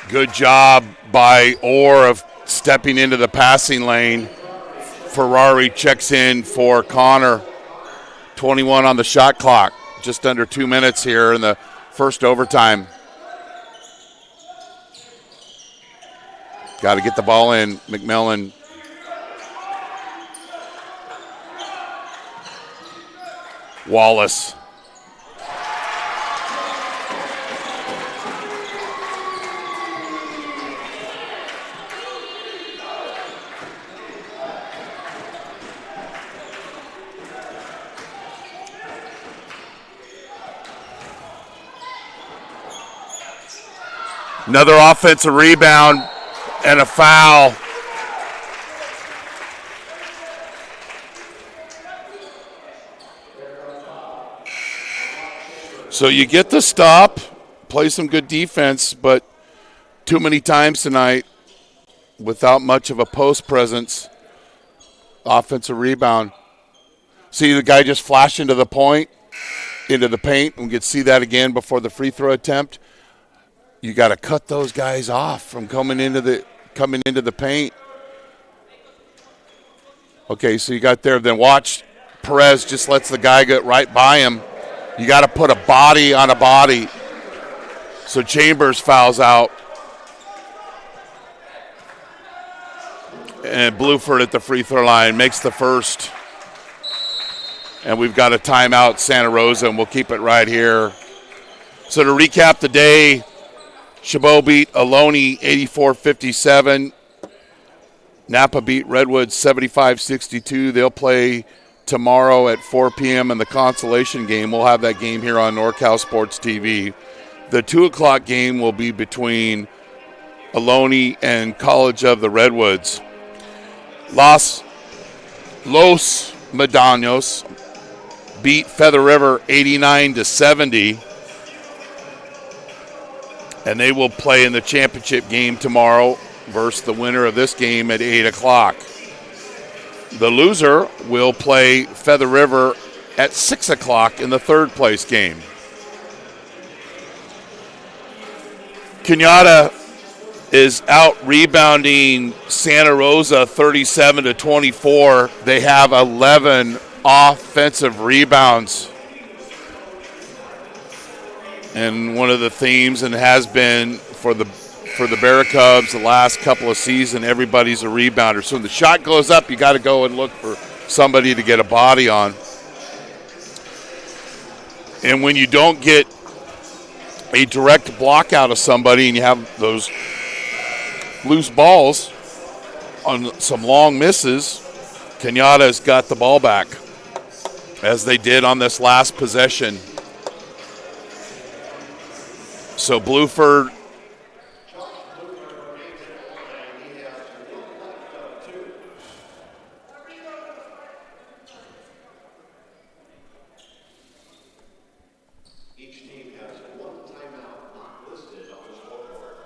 Good job by Orr of stepping into the passing lane. Ferrari checks in for Connor. 21 on the shot clock. Just under 2 minutes here in the first overtime. Got to get the ball in. McMillen. Wallace. Another offensive rebound and a foul. So you get the stop, play some good defense, but too many times tonight without much of a post presence. Offensive rebound. See the guy just flash into the point, into the paint, and we could see that again before the free throw attempt. You got to cut those guys off from coming into the paint. Okay, so you got there. Then watch Perez just lets the guy get right by him. You got to put a body on a body. So Chambers fouls out. And Bluford at the free throw line makes the first. And we've got a timeout, Santa Rosa, and we'll keep it right here. So to recap the day, Chabot beat Ohlone 84-57. Napa beat Redwood 75-62. They'll play tomorrow at 4 p.m. in the consolation game. We'll have that game here on NorCal Sports TV. The 2 o'clock game will be between Ohlone and College of the Redwoods. Los Medanos beat Feather River 89-70. And they will play in the championship game tomorrow versus the winner of this game at 8 o'clock. The loser will play Feather River at 6 o'clock in the third place game. Cañada is out rebounding Santa Rosa 37-24. They have 11 offensive rebounds. And one of the themes, and has been for the Bear Cubs the last couple of seasons, everybody's a rebounder. So when the shot goes up, you got to go and look for somebody to get a body on. And when you don't get a direct block out of somebody and you have those loose balls on some long misses, Cañada's got the ball back, as they did on this last possession. So Bluford each team has one timeout not listed on the scoreboard.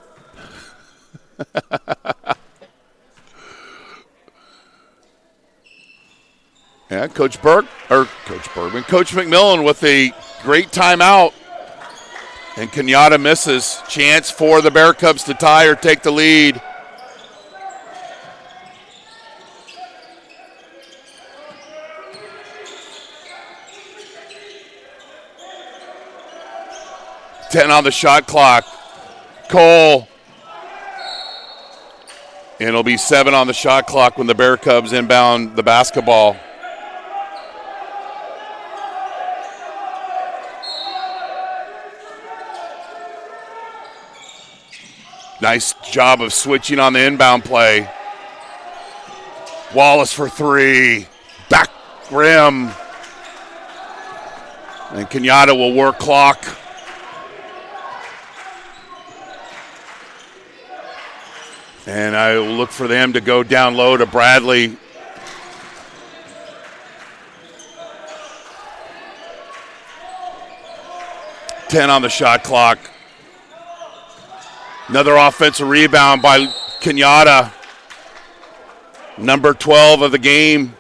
Yeah, Coach McMillen with a great timeout. And Cañada misses. Chance for the Bear Cubs to tie or take the lead. $10 on the shot clock. Cole. And it'll be 7 on the shot clock when the Bear Cubs inbound the basketball. Nice job of switching on the inbound play. Wallace for 3. Back rim. And Cañada will work clock. And I will look for them to go down low to Bradley. $10 on the shot clock. Another offensive rebound by Cañada. Number 12 of the game.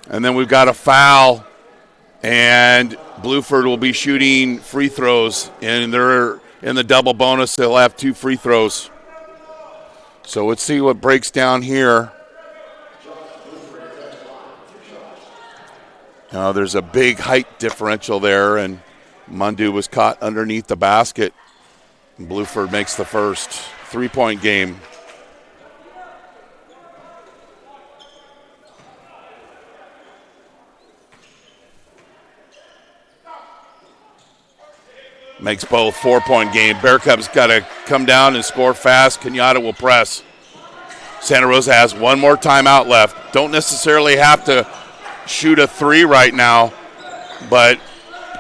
And then we've got a foul. And Bluford will be shooting free throws. And they're in the double bonus. They'll have 2 free throws. So let's see what breaks down here. Now there's a big height differential there, and Mundu was caught underneath the basket. And Bluford makes the first 3-point game. Makes both 4-point game. Bear Cubs got to come down and score fast. Cañada will press. Santa Rosa has one more timeout left. Don't necessarily have to shoot a 3 right now, but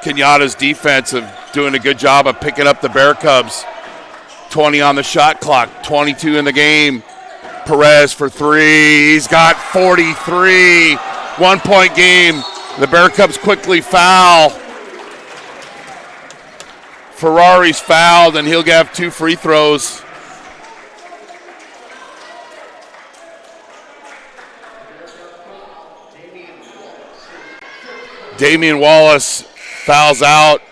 Cañada's defense of doing a good job of picking up the Bear Cubs. 20 on the shot clock, 22 in the game. Perez for 3. He's got 43. 1-point game. The Bear Cubs quickly foul. Ferrari's fouled, and he'll have 2 free throws. Damian Wallace fouls out.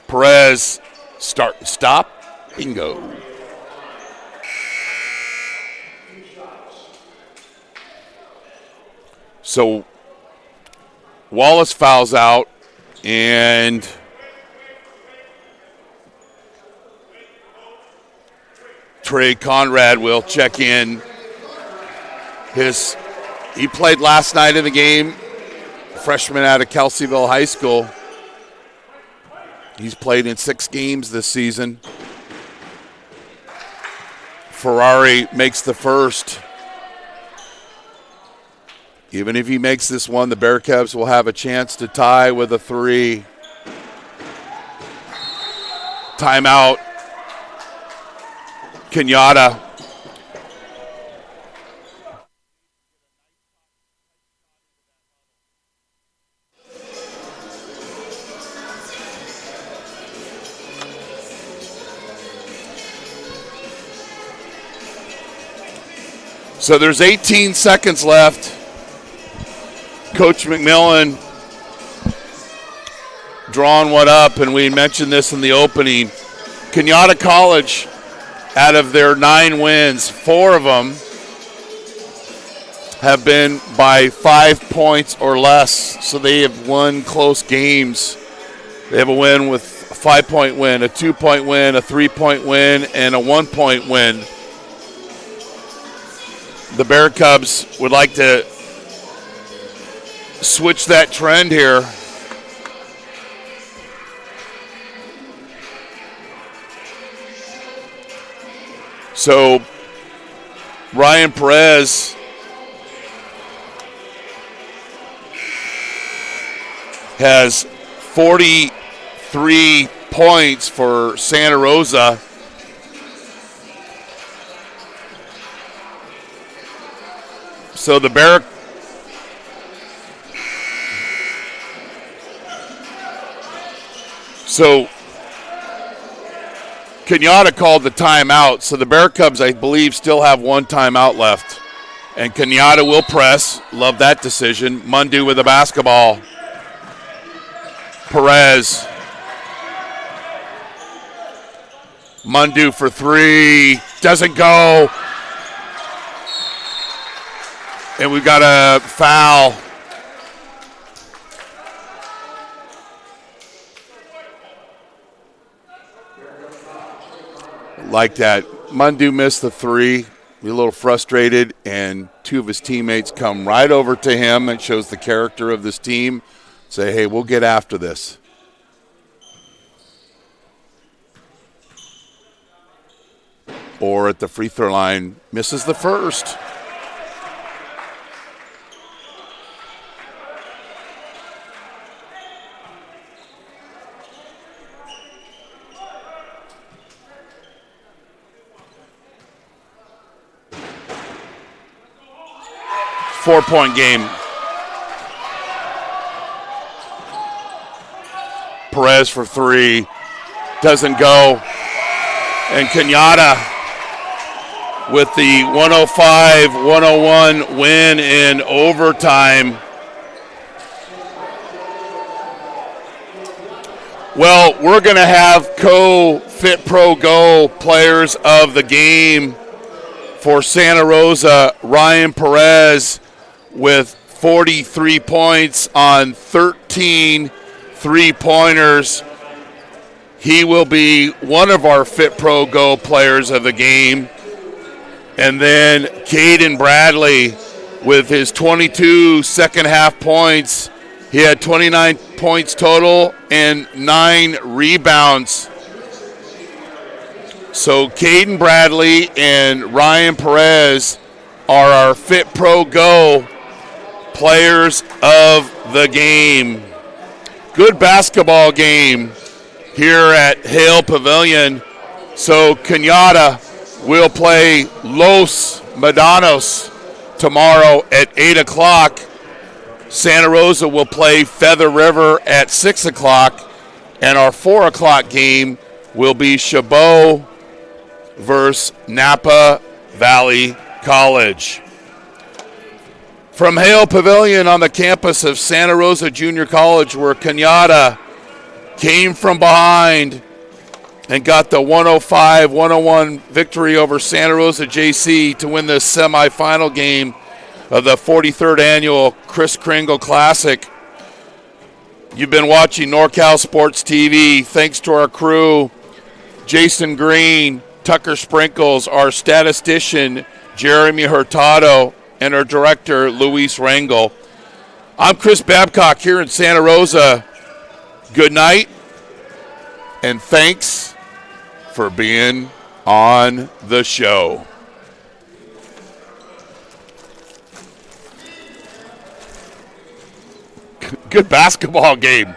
Perez stop, bingo. So Wallace fouls out, and Trey Conrad will check in. He played last night in the game, freshman out of Kelseyville High School. He's played in 6 games this season. Ferrari makes the first. Even if he makes this one, the Bear Cubs will have a chance to tie with a 3. Timeout. Cañada. So there's 18 seconds left. Coach McMillen drawing one up, and we mentioned this in the opening. Cañada College, out of their 9 wins, 4 of them have been by 5 points or less. So they have won close games. They have a win with a 5-point win, a 2-point win, a 3-point win, and a 1-point win. The Bear Cubs would like to switch that trend here. So Ryan Perez has 43 points for Santa Rosa. So the Cañada called the timeout. So the Bear Cubs, I believe, still have 1 timeout left. And Cañada will press. Love that decision. Mundu with the basketball. Perez. Mundu for three. Doesn't go. And we've got a foul. Like that. Mundu missed the three. A little frustrated, and two of his teammates come right over to him. It shows the character of this team. Say, hey, we'll get after this. Or at the free throw line, misses the first. Four-point game. Perez for three. Doesn't go. And Cañada with the 105-101 win in overtime. Well, we're going to have co-Fit Pro Go players of the game for Santa Rosa. Ryan Perez with 43 points on 13 three-pointers. He will be one of our Fit Pro Go players of the game. And then Caden Bradley with his 22 second-half points. He had 29 points total and 9 rebounds. So Caden Bradley and Ryan Perez are our Fit Pro Go players of the game. Good basketball game here at Hale Pavilion. So Cañada will play Los Medanos tomorrow at 8 o'clock. Santa Rosa will play Feather River at 6 o'clock. And our 4 o'clock game will be Chabot versus Napa Valley College. From Hale Pavilion on the campus of Santa Rosa Junior College, where Cañada came from behind and got the 105-101 victory over Santa Rosa JC to win the semifinal game of the 43rd annual Kris Kringle Classic. You've been watching NorCal Sports TV. Thanks to our crew, Jason Green, Tucker Sprinkles, our statistician, Jeremy Hurtado, and our director, Luis Rangel. I'm Chris Babcock here in Santa Rosa. Good night, and thanks for being on the show. Good basketball game.